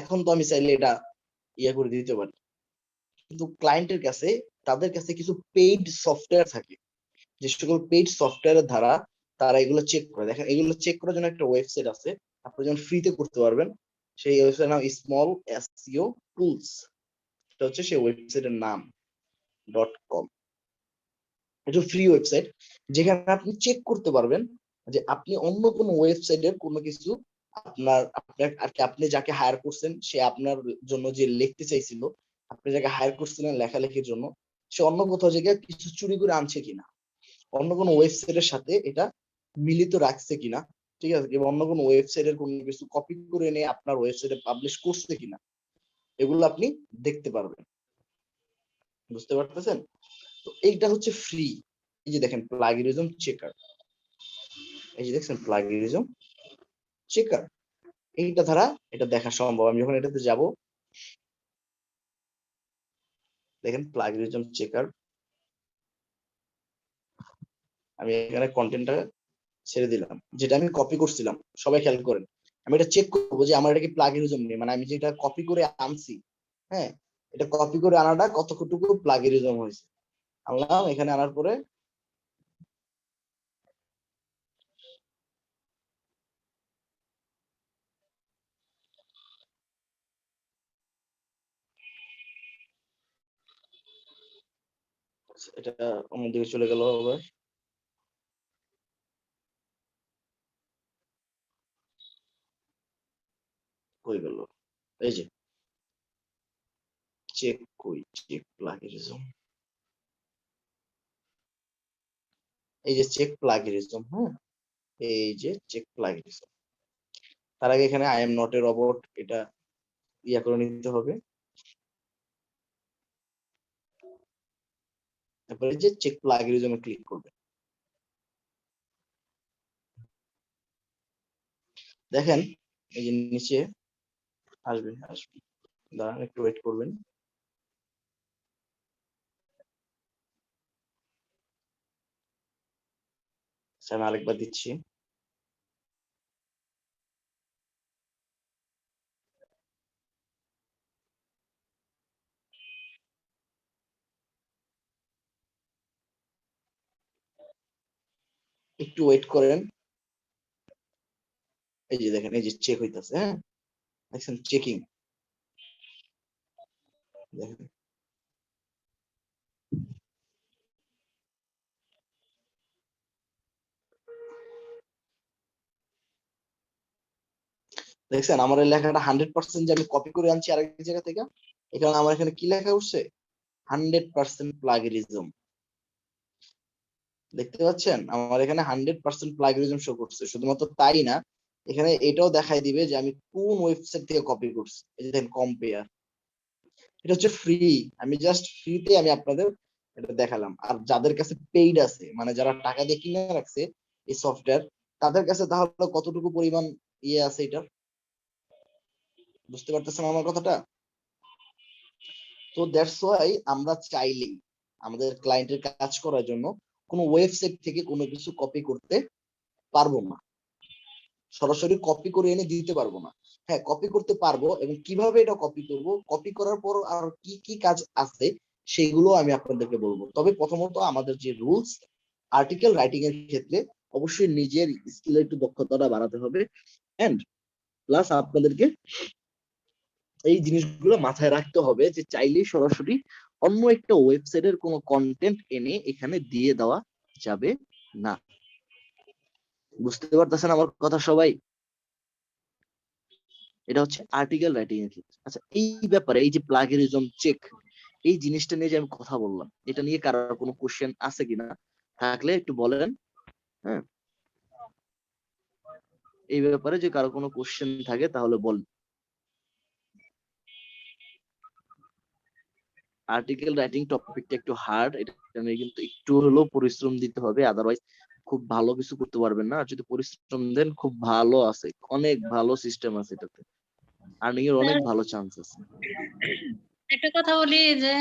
এখন তো আমি চাইলে এটা ইয়ে করে দিতে পারি, কিন্তু ক্লায়েন্টের কাছে তাদের কাছে কিছু পেইড সফটওয়্যার থাকে, যে সকল পেইড সফটওয়্যারের দ্বারা তারা এগুলো চেক করে। দেখেন এগুলো চেক করার জন্য একটা ওয়েবসাইট আছে, আপনি যখন ফ্রিতে করতে পারবেন, সেই ওয়েবসাইটের নাম স্মল এসইও টুলস, এটা হচ্ছে সেই ওয়েবসাইটের নাম .com। এটা ফ্রি ওয়েবসাইট যেখানে আপনি চেক করতে পারবেন যে আপনি অন্য কোনো ওয়েবসাইটের কোনো কিছু আপনি যাকে হায়ার করছেন, সে আপনার জন্য যে লিখতে চাইছিল, আপনি যাকে হায়ার করছিলেন লেখালেখির জন্য, সে অন্য কোথাও জায়গায় কিছু চুরি করে আনছে কিনা, অন্য কোনো ওয়েবসাইটের সাথে এটা মিলিত রাখছে কিনা, ঠিক আছে, এবং অন্য কোনো ওয়েবসাইটের কোনো কিছু কপি করে এনে আপনার ওয়েবসাইটে পাবলিশ করছে কিনা, এগুলো আপনি দেখতে পারবেন। বুঝতে পারতেছেন? তো এইটা হচ্ছে ফ্রি। এই যে দেখেন প্লাগিরিজম চেকার, এই যে দেখছেন প্লাগিরিজম চেকার, এইটা দ্বারা এটা দেখা সম্ভব। আমি যখন এটাতে যাব, দেখেন প্লাগিরিজম চেকার, আমি এখানে কন্টেন্টটা ছেড়ে দিলাম, যেটা আমি কপি করছিলাম, সবাই খেয়াল করেন। আমি এটা চেক করবো যে আমার এটা কি প্লাগিরিজম নেই, মানে আমি যেটা কপি করে আনছি, হ্যাঁ, এটা কপি করে আনাটা কতটুকু প্লাগিরিজম হয়েছে। আনলাম, এখানে আনার পরে এটা অন্যদিকে চলে গেল আবার, কই গেল, এই যে চেক, কই চেক প্লাগিরিজম, এই যে চেক প্লাগিরিজম, হ্যাঁ, এই যে চেক প্লাগিরিজম। তার আগে এখানে I am not a robot, এটা ইয়া করে নিতে হবে। তারপরে যে চেক প্লাগিরিজমে ক্লিক করবে, দেখেন এই যে নিচে আসবে, দাঁড়ান একটু ওয়েট করবেন। আমি আরেকবার দিচ্ছি, একটু ওয়েট করেন। এই যে দেখেন এই যে চেক হইতাছে, হ্যাঁ, দেখছেন চেকিং, দেখেন দেখছেন আমার এই লেখাটা 100% যে আমি কপি করে আনছি আরেক জায়গা থেকে, এখানে আমার এখানে কি লেখা উঠছে, 100% প্লাগিরিজম। দেখতে পাচ্ছেন আমার এখানে 100% প্লাগিরিজম শো করছে। শুধুমাত্র তাই না, এখানে এটাও দেখাই দিবে যে আমি কোন ওয়েবসাইট থেকে কপি করছি। এই যে দেখেন কম্পেয়ার, এটা হচ্ছে ফ্রি, আমি জাস্ট ফ্রিতে আমি আপনাদের এটা দেখালাম। আর যাদের কাছে পেইড আছে, মানে যারা টাকা দিয়ে কিনে রাখছে এই সফটওয়্যার, তাদের কাছে তাহলে কতটুকু পরিমাণ ইয়ে আছে এটা, বুঝতে পারতেছেন আমার কথাটা? তো দ্যাটস ওয়াই আমরা চাইলেই আমাদের ক্লায়েন্টের কাজ করার জন্য কোনো ওয়েবসাইট থেকে কোনো কিছু কপি করতে পারবো না, সরাসরি কপি করে এনে দিতে পারবো না। হ্যাঁ, কপি করতে পারবো, এবং কিভাবে এটা কপি করব, কপি করার পর আর কি কি কাজ আছে সেগুলো আমি আপনাদেরকে বলবো। তবে প্রথমত আমাদের যে রুলস, আর্টিকেল রাইটিং এর ক্ষেত্রে অবশ্যই নিজের স্কিলের একটু দক্ষতাটা বাড়াতে হবে, এন্ড প্লাস আপনাদেরকে এই জিনিসগুলো মাথায় রাখতে হবে যে চাইলেই সরাসরি অন্য একটা ওয়েবসাইটের কোনো কন্টেন্ট এনে এখানে দিয়ে দেওয়া যাবে না। বুঝতে পারতেছেন আমার কথা সবাই? এটা হচ্ছে আর্টিকেল রাইটিং এর ক্ষেত্রে। আচ্ছা, এই ব্যাপারে এই যে প্লাগেরিজম চেক, এই জিনিসটা নিয়ে যে আমি কথা বললাম, এটা নিয়ে কারোর কোনো কোশ্চেন আছে কিনা, থাকলে একটু বলেন। হ্যাঁ, এই ব্যাপারে যে কারো কোনো কোশ্চেন থাকে তাহলে বল। আর্টিকেল রাইটিং টপিকটা একটু হার্ড, এটা নিয়ে কিন্তু একটু হলেও পরিশ্রম দিতে হবে, আদারওয়াইজ খুব ভালো কিছু করতে পারবেন না। আর যদি পরিশ্রম দেন, খুব ভালো আছে, অনেক ভালো সিস্টেম আছে এটাতে, আর্নিং এর অনেক ভালো চান্স আছে। একটা কথা বলি যে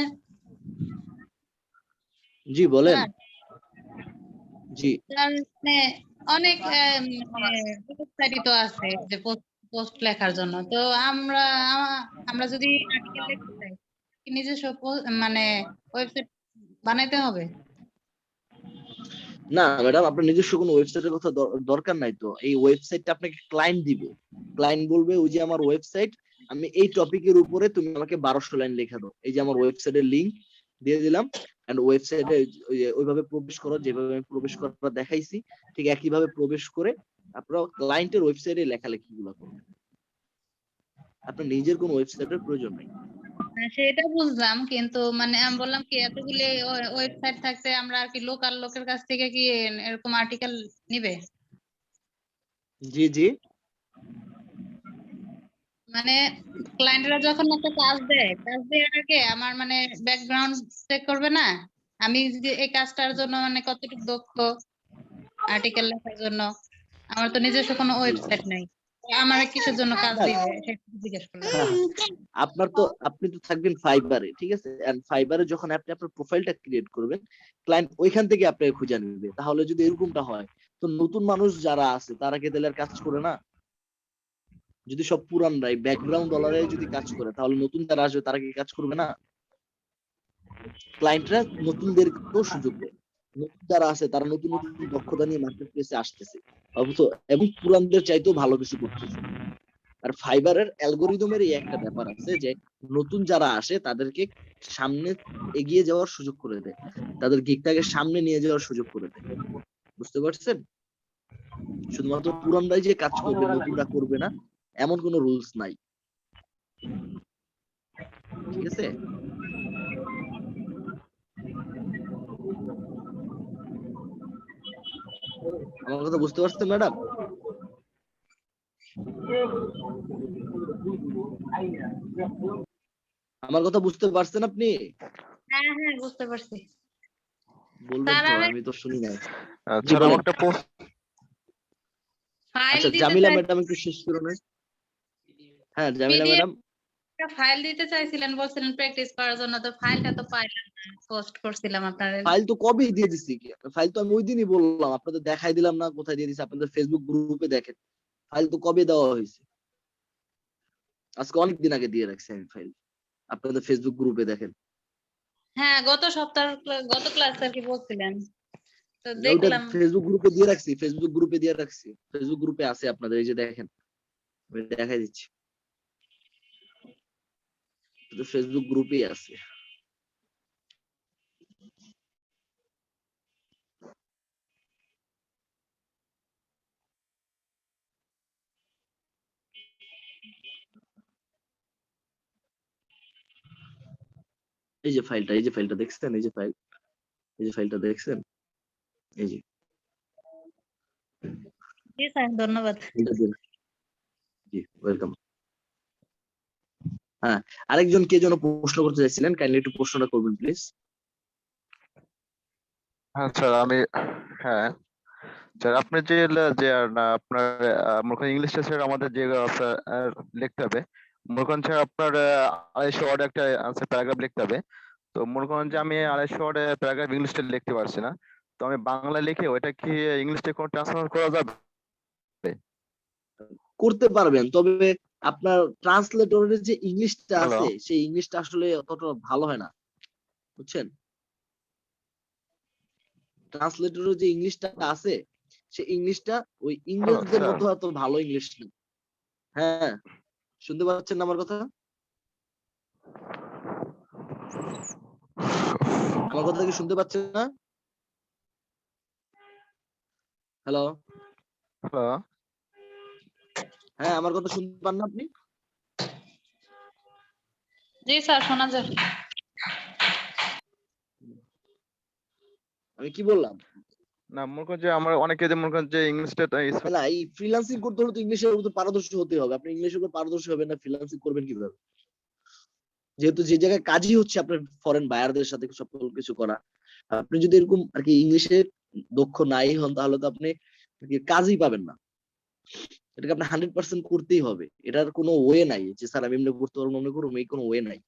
জি বলেন। হ্যাঁ, জি তার মানে অনেক ওয়েবসাইটই তো আছে যে পোস্ট লেখার জন্য। তো আমরা আমরা যদি আর্টিকেল লিখতে চাই, কি নিজস্ব মানে ওয়েবসাইট বানাইতে হবে? না ম্যাডাম, আপনার নিজস্ব কোনো ওয়েবসাইটের কথা দরকার নাই তো। এই ওয়েবসাইটটা আপনাকে ক্লায়েন্ট দিবে। ক্লায়েন্ট বলবে ওই যে আমার ওয়েবসাইট, আমি এই টপিকের উপরে তুমি আমাকে 1200 লাইন লেখা দাও, এই যে আমার ওয়েবসাইটের লিংক দিয়ে দিলাম, এন্ড ওয়েবসাইটে ওইভাবে প্রবেশ করো যেভাবে আমি প্রবেশ করা দেখাইছি, ঠিক একইভাবে প্রবেশ করে আপনারা ক্লায়েন্টের ওয়েবসাইটে লেখালেখি গুলো করবেন। আপনার নিজের কোনো ওয়েবসাইটের প্রয়োজন নেই। হ্যাঁ, সেটা বুঝলাম, কিন্তু মানে আমি বললাম কি এতগুলি ওয়েবসাইট থাকতে আমরা আর কি লোকাল লোকের কাছ থেকে কি এরকম আর্টিকেল নিবে? জি জি। মানে ক্লায়েন্টরা যখন একটা কাজ দেয়, কাজ দেওয়ার আগে আমার মানে ব্যাকগ্রাউন্ড চেক করবে না? আমি যে এই কাজটার জন্য মানে কতটুকু দক্ষ আর্টিকেল লেখার জন্য। আমার তো নিজস্ব কোনো ওয়েবসাইট নাই, আমার কিসের জন্য কাজ না, দিবে সেটা জিজ্ঞেস করলাম। আপনি তো থাকবেন ফাইবারে, ঠিক আছে, এন্ড ফাইবারে যখন আপনি আপনার প্রোফাইলটা ক্রিয়েট করবেন, ক্লায়েন্ট ওইখান থেকে আপনাকে খুঁজে নেবে। তাহলে যদি এরকমটা হয়, তো নতুন মানুষ যারা আছে তারা কি তাহলে আর কাজ করে না? যদি সব পুরানরাই ব্যাকগ্রাউন্ড ওয়ালারাই যদি কাজ করে, তাহলে নতুন যারা আসবে তারা কি কাজ করবে না? ক্লায়েন্টরা নতুনদেরকেও সুযোগ দেয়। নতুন যারা আছে তারা নতুন নতুন দক্ষতা নিয়ে মার্কেট প্লেসে আসতেছে, অবশ্য এবং পুরানদের চাইতেও ভালো কিছু করতেছে। আর ফাইবারের অ্যালগোরিদমের এই একটা ব্যাপার আছে যে নতুন যারা আসে তাদেরকে সামনে এগিয়ে যাওয়ার সুযোগ করে দেয়, তাদের গিগটাকে সামনে নিয়ে যাওয়ার সুযোগ করে দেয়। বুঝতে পারছেন? শুধুমাত্র পুরানরাই যে কাজ করবে, নতুনরা করবে না, এমন কোনো রুলস নাই। ঠিক আছে? আমার কথা বুঝতে পারছেন ম্যাডাম? আমার কথা বুঝতে পারছেন আপনি? হ্যাঁ হ্যাঁ, বুঝতে পারছি। বলবেন তার তো, আগে আমি তো শুনি নাই। জি আচ্ছা আমার বলেন। একটা পোস্ট ফাইল আচ্ছা দিতে জামিলা চাই, ম্যাডাম একটু শেষ করুন। হ্যাঁ জামিলা পিডিএফ ম্যাডাম। ফাইল দিতে চাইছিলেন, বলছিলেন প্র্যাকটিস করার জন্য, তো ফাইলটা তো পাইলাম না, পোস্ট করছিলাম আপনার। ফাইল তো কবেই দিয়ে দিছি। ফাইল তো আমি ওই দিনই বললাম, আপনাদের দেখাই দিলাম না কোথায় দিয়ে দিছি? আপনাদের ফেসবুক গ্রুপে দেখেন, ফাইল তো কবে দেওয়া হয়েছে। আজকে অনেক দিন আগে দিয়ে রাখছি আমি ফাইল, আপনাদের ফেসবুক গ্রুপে দেখেন। হ্যাঁ, গত ক্লাস আর কি বলছিলেন, তো ওটা দেখলাম। ফেসবুক গ্রুপে দিয়ে রাখছি, ফেসবুক গ্রুপে দিয়ে রাখছি, ফেসবুক গ্রুপে আছে আপনাদের, এই যে দেখেন, আমি দেখাই দিচ্ছি, ফেসবুক গ্রুপেই আছে। এই যে ফাইলটা, এই যে ফাইলটা দেখছেন, এই যে ফাইল, এই যে ফাইলটা দেখছেন, এই যে জি স্যার, ধন্যবাদ। ফাইলটা দিয়ে, জি ওয়েলকাম। হ্যাঁ, আরেকজন কে যেন প্রশ্ন করতে চাইছিলেন, কাইন্ডলি একটু প্রশ্নটা করবেন প্লিজ। হ্যাঁ স্যার আমি হ্যাঁ স্যার আপনি যে যে আপনার মনে করেন ইংলিশটা স্যার আমাদের যে লিখতে হবে, মনে করেন স্যার আপনার 250 ওয়ার্ড একটা আনসার প্যারাগ্রাফ লিখতে হবে। তো মনে করেন যে আমি 250 ওয়ার্ড প্যারাগ্রাফ ইংলিশটা লিখতে পারছি না, তো আমি বাংলা লিখে ওইটা কি ইংলিশে কোনো ট্রান্সফার করা যাবে? করতে পারবেন, তবে আপনার ট্রান্সলেটরের যে ইংলিশটা হ্যালো আছে সেই ইংলিশটা আসলে অতটা ভালো হয় না, বুঝছেন? ট্রান্সলেটরের যে ইংলিশটা আছে সেই ইংলিশটা ওই হ্যালো ইংরেজদের স্যার মতো এত ভালো ইংলিশ না। হ্যাঁ, শুনতে পাচ্ছেন না আমার কথা? আমার কথা কি শুনতে পাচ্ছেন না? হ্যালো? হ্যালো হ্যাঁ, আমার কথা শুনতে পান না আপনি? জি স্যার, শোনা যায়। আমি কি বললাম? না মনে করেন যে আমার অনেকে যে মনে করেন যে ইংলিশটা না, এই ফ্রিল্যান্সিং করতে হলে তো ইংলিশের উপর পারদর্শী হতে হবে। আপনি ইংলিশের উপর পারদর্শী হবেন না, ফ্রিল্যান্সিং করবেন কিভাবে? যেহেতু যে জায়গায় কাজই হচ্ছে আপনার ফরেন বায়ারদের সাথে সকল কিছু করা, আপনি যদি এরকম আর কি ইংলিশে দক্ষ নাই হন, তাহলে তো আপনি আর কি কাজই পাবেন না। এটাকে আপনি 100% করতেই হবে। এটার কোনো ওয়ে নাই যে স্যার আমি এমনি করতে পারবো, মনে করুন, এই কোনো ওয়ে নাই।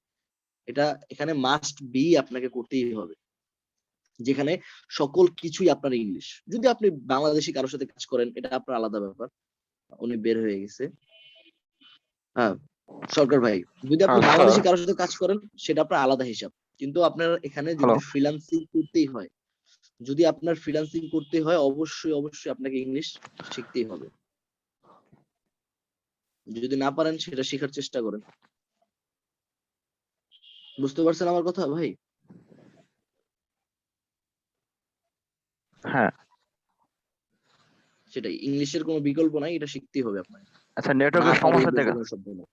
এটা এখানে মাস্ট বি, আপনাকে করতেই হবে। যেখানে সকল কিছুই আপনার ইংলিশ। যদি আপনি বাংলাদেশি কারোর সাথে কাজ করেন এটা আপনার আলাদা ব্যাপার। উনি বের হয়ে গেছে। হ্যাঁ, সরকার ভাই, যদি আপনি হ্যাঁ স্যার, বাংলাদেশি কারোর সাথে কাজ করেন সেটা আপনার আলাদা হিসাব। কিন্তু আপনার এখানে হ্যালো। যদি ফ্রিল্যান্সিং করতেই হয়, যদি আপনার ফ্রিল্যান্সিং করতে হয়, অবশ্যই অবশ্যই আপনাকে ইংলিশ শিখতেই হবে। যদি না পারেন সেটা শেখার চেষ্টা করেন। বুঝতে পারছেন আমার কথা ভাই? হ্যাঁ, সেটাই, ইংলিশের কোনো বিকল্প নাই, এটা শিখতেই হবে আপনাকে। আচ্ছা না নেটওয়ার্কের পারি সমস্যা বলতে থেকে, কোনো শব্দ নেই।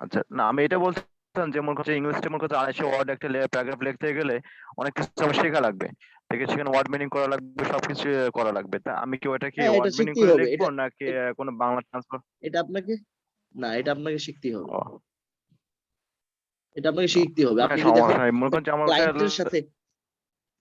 আচ্ছা না আমি এটা বলছিলাম যে মনে করছে ইংলিশটা মনে করছে 250 ওয়ার্ড একটা প্যারাগ্রাফ লিখতে গেলে অনেক কিছু আমার শেখা লাগবে, দেখে সেখানে ওয়ার্ড মিনিং করা লাগবে, সবকিছু করা লাগবে। তা আমি কি ওটা কি হ্যাঁ, এটা ওয়ার্ড মিনিং শিখতেই করে হবে। লিখবো এটা নাকি এ- কোনো বাংলা ট্রান্সফার? এটা আপনাকে, না এটা আপনাকে শিখতেই হবে। ও এটা আপনাকে শিখতেই হবে। না আপনি যদি এখন সমস্যা নাই, মনে একটা করছে আমার ক্লায়েন্টের সাথে,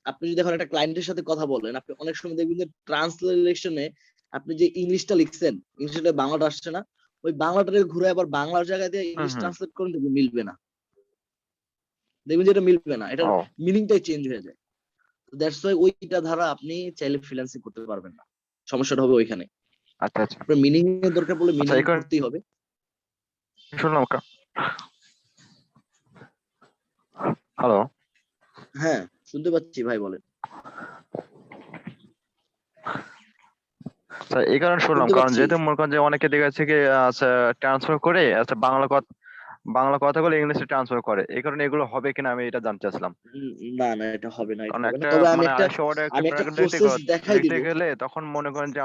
আপনি যদি এখন একটা ক্লায়েন্টের সাথে কথা বলেন, আপনি অনেক সময় দেখবেন যে ট্রান্সলেশনে আপনি যে ইংলিশটা লিখছেন, ইংলিশটা বাংলাটা আসছে না, ওই বাংলাটাকে ঘুরে আবার বাংলার জায়গায় দিয়ে হুম ইংলিশ হুম ট্রান্সলেট করেন, দেখবেন মিলবে না। দেখবেন যে এটা মিলবে না, এটার ও মিনিংটাই চেঞ্জ হয়ে যায়। দ্যাটস ওয়াই ওইটা ধারা আপনি চাইলে ফ্রিল্যান্সিং করতে পারবেন না। সমস্যাটা হবে ওইখানে। আচ্ছা আচ্ছা আপনার মিনিং এর দরকার পড়লে আচ্ছা, মিনিং এই কারণে করতেই হবে। শুনলাম। হ্যালো, হ্যাঁ, শুনতে পাচ্ছি ভাই, বলেন। আচ্ছা এই কারণে শুনলাম, শুনতে কারণ পাচ্ছি। যেহেতু মনে করেন যে অনেকে দেখা যাচ্ছে কি আচ্ছা ট্রান্সফার করে আচ্ছা বাংলা কথা বলে ইংলিশে ট্রান্সফার করে, এই কারণে এগুলো হবে কিনা আমি এটা জানতে চাচ্ছিলাম। না না, এটা হবে না, এটা কারণ হবে না। একটা তবে মানে 250 ওয়ার্ডের একটা আমি একটা প্যারাগ্রাফ প্রসেস দেখাই লিখতে দিব। গেলে তখন মনে করেন যে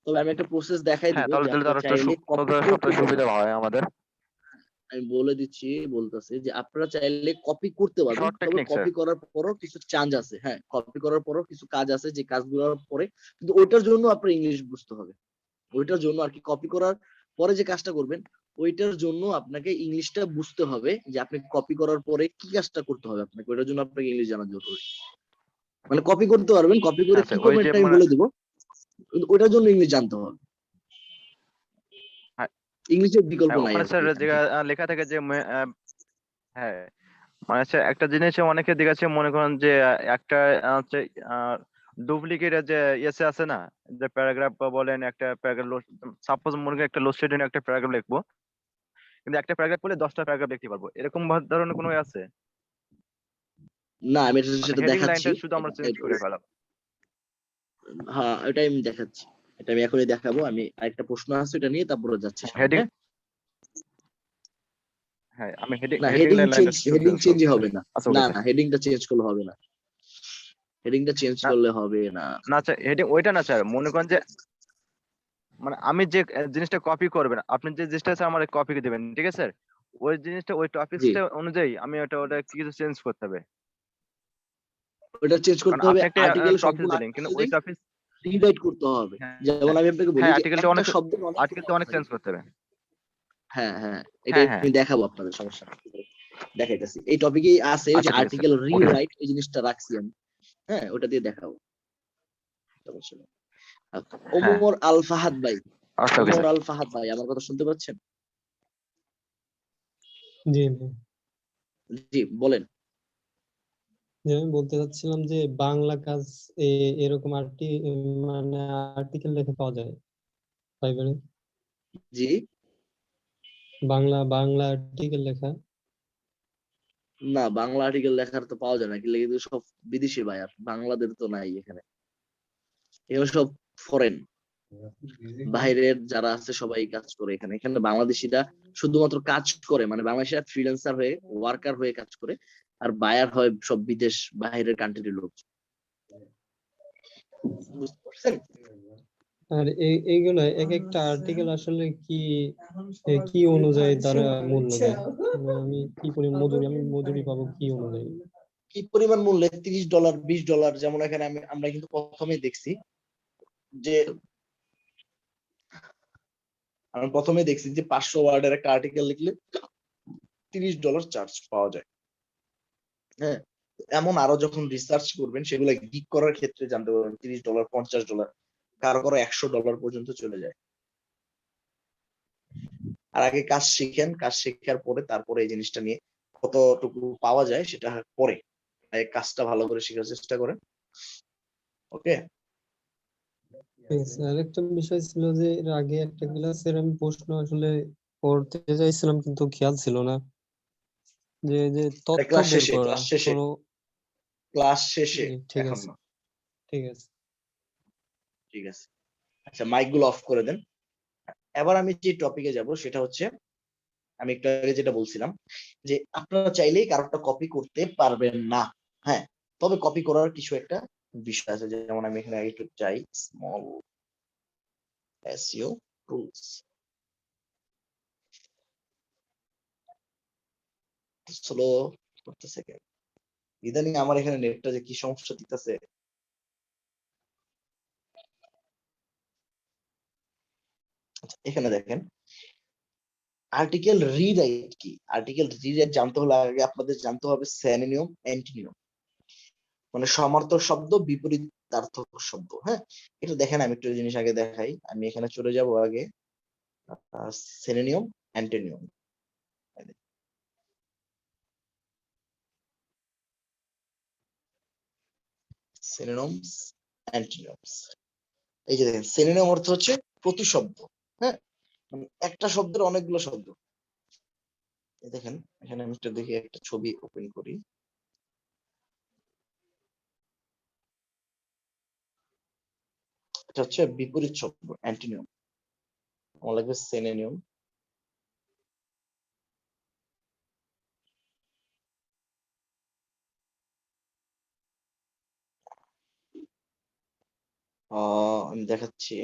তবে আমি একটা প্রসেস দেখাই হ্যাঁ দিব তাহলে যে দিলে আপনি তার একটু চাইলে কপি করতে সবটা সুবিধা পারবেন। হয় আমাদের। আমি বলে দিচ্ছি, বলতেছি যে আপনারা চাইলে কপি করতে পারবেন, শর্ট তবে টেকনিক স্যার। কপি করার পরও কিছু চার্জ আছে। হ্যাঁ, কপি করার পরও কিছু কাজ আছে, যে কাজগুলোর পরে কিন্তু ওইটার জন্য আপনার ইংলিশ বুঝতে হবে। ওইটার জন্য আর কি, কপি করার পরে যে কাজটা করবেন ওইটার জন্য আপনাকে ইংলিশটা বুঝতে হবে, যে আপনি কপি করার পরে কি কাজটা করতে হবে আপনাকে, ওইটার জন্য আপনাকে ইংলিশ জানা জরুরি। মানে কপি করতে পারবেন, কপি করে হ্যাঁ কি স্যার, ওই করবেন যে এটা আমি মানে বলে দিব, কিন্তু ওইটার জন্য ইংলিশ জানতে হবে। হ্যাঁ ইংলিশের বিকল্প হ্যাঁ, নাই ওখানে আর কি স্যার যে এখানে। লেখা থাকে যে হ্যাঁ মানে হচ্ছে একটা জিনিস অনেকে দিকে মনে করেন যে একটা হচ্ছে ডুপ্লিকেট যে এসে আছে না, যে প্যারাগ্রাফ বলেন একটা প্যারাগ্রাফ, সাপোজ মনে করেন একটা লোডশেডিং একটা প্যারাগ্রাফ লিখবো, কিন্তু একটা প্যারাগ্রাফ বলে 10টা প্যারাগ্রাফ লিখতে পারবো, এরকম ধরনের কোনো আছে? না, আমি এটা মানে সেটা হেডিং দেখাচ্ছি। লাইনটা শুধু আমরা চেঞ্জ করে ফেলাম। হ্যাঁ, এটাই আমি দেখাচ্ছি। এটা আমি এখনই দেখাবো। আমি আরেকটা প্রশ্ন আছে, এটা নিয়ে তারপরে যাচ্ছি সামনে। হেডিং, হ্যাঁ, হ্যাঁ আমি হেডিং না, হেডিং লাইনটা শুধু হেডিং চেঞ্জ করবো। চেঞ্জই হবে না। আচ্ছা ওকে না স্যার। না, হেডিংটা চেঞ্জ করলে হবে না। হেডিংটা চেঞ্জ না করলে হবে না। না স্যার, হেডিং ওইটা না স্যার, মনে করেন যে মানে আমি যে জিনিসটা কপি করবেন, আপনি যে জিনিসটা স্যার আমার কপি দেবেন, ঠিক আছে স্যার, ওই জিনিসটা ওই জি, টপিকসটা অনুযায়ী আমি ওটা কিছু চেঞ্জ করতে হবে। ওটা চেঞ্জ কারণ করতে হবে। আপনি একটা আর্টিকেল, টপিক সম্পূর্ণ দিলেন কিন্তু আর্টিকেল ওই টপিক, রিরাইট করতে হবে। হ্যাঁ যেমন আমি আপনাকে বলি হ্যাঁ যে আর্টিকেলটা একটা অনেক, শব্দের অনেকগুলো আর্টিকেলটা অর্থ অনেক চেঞ্জ থাকে। করতে হবে। হ্যাঁ হ্যাঁ, এটা হ্যাঁ হ্যাঁ আমি দেখাবো আপনাদের, সমস্যা নেই। দেখাইতেছি, এই টপিকেই আছে ওই যে আচ্ছা ঠিক আছে আর্টিকেল ওকে স্যার। রিরাইট, এই জিনিসটা রাখছি আমি। হ্যাঁ, ওটা দিয়ে দেখাবো, সমস্যা নেই। হ্যাঁ ওমর আল ফাহাদ ভাই, আচ্ছা ওকে ওমর স্যার। আল ফাহাদ ভাই, আমার কথা শুনতে পাচ্ছেন? জি জি, বলেন। যে আমি বলতে চাচ্ছিলাম যে বাংলা কাজ এরকম মানে আর্টিকেল লেখা পাওয়া যায় ফাইবারে, জি, বাংলা আর্টিকেল লেখা। না, বাংলা আর্টিকেল লেখার তো পাওয়া যায় না, কিন্তু সব বিদেশি ভাই, আর বাংলাদেশ তো নাই এখানে। এখানে সব ফরেন, বাইরের যারা আছে সবাই কাজ করে এখানে। এখানে বাংলাদেশিরা শুধুমাত্র কাজ করে, মানে বাংলাদেশিরা ফ্রিল্যান্সার হয়ে, ওয়ার্কার হয়ে কাজ করে, আর বায়ার হয় সব বিদেশ, বাইরের কান্ট্রির লোক। বুঝতে পারছেন? আর এইগুলো এক একটা আর্টিকেল আসলে কি অনুযায়ী তারা মূল্য দেয়, মানে আমি কি পরিমাণ মজুরি পাবো কি অনুযায়ী? কি পরিমাণ মূল্যে? $30, $20। যেমন এখানে আমরা কিন্তু প্রথমেই দেখছি যে, আমি প্রথমে দেখছি যে 500 ওয়ার্ডের একটা আর্টিকেল লিখলে $30 চার্জ পাওয়া যায়। হ্যাঁ, এমন আরো যখন রিসার্চ করবেন, সেগুলো গিগ করার ক্ষেত্রে জানতে পারবেন $30, $50, কারো কারো $100 পর্যন্ত চলে যায়। আর আগে কাজ শিখেন, কাজ শেখার পরে তারপরে এই জিনিসটা নিয়ে কতটুকু পাওয়া যায় সেটা পরে, এই কাজটা ভালো করে শেখার চেষ্টা করেন। ওকে, ঠিক আছে। আরেকটা বিষয় ছিল যে এর আগে একটা ক্লাসের আমি প্রশ্ন আসলে করতে চাইছিলাম কিন্তু খেয়াল ছিল না, যে তথ্য ক্লাস বের শেষে, করা কোনো। ক্লাস শেষে, ঠিক এখন আছে, না। ঠিক আছে। ঠিক আছে, আচ্ছা মাইক গুলো অফ করে দেন। এবার আমি যে টপিকে যাব সেটা হচ্ছে, আমি একটু আগে যেটা বলছিলাম যে আপনারা চাইলেই কারোটা কপি করতে পারবেন না। হ্যাঁ, তবে কপি করার কিছু একটা বিষয় আছে, যেমন আমি এখানে একটু চাই স্মল এসইও টুলস। স্লো করতেছে কেন ইদানিং, আমার এখানে নেটটা যে কি সমস্যা দিতেছে। আচ্ছা, এখানে দেখেন আর্টিকেল রিরাইট কি। আর্টিকেল রিরাইট জানতে হলে আগে আপনাদের জানতে হবে সিনোনিম, অ্যান্টোনিম, মানে সমার্থক শব্দ, বিপরীতার্থক শব্দ। হ্যাঁ, এটা দেখেন, আমি একটু জিনিস আগে দেখাই। আমি এখানে চলে যাব আগে সিনোনিম, অ্যান্টোনিম। Synonyms, antonyms. এই যে দেখেন, সিনোনিম অর্থ হচ্ছে প্রতিশব্দ। হ্যাঁ, মানে একটা শব্দের অনেকগুলো শব্দ। এই দেখেন, এখানে আমি একটু দেখি, একটা ছবি ওপেন করি। এটা হচ্ছে বিপরীত শব্দ, অ্যান্টোনিম। আমার লাগবে সিনোনিম। আমি দেখাচ্ছি,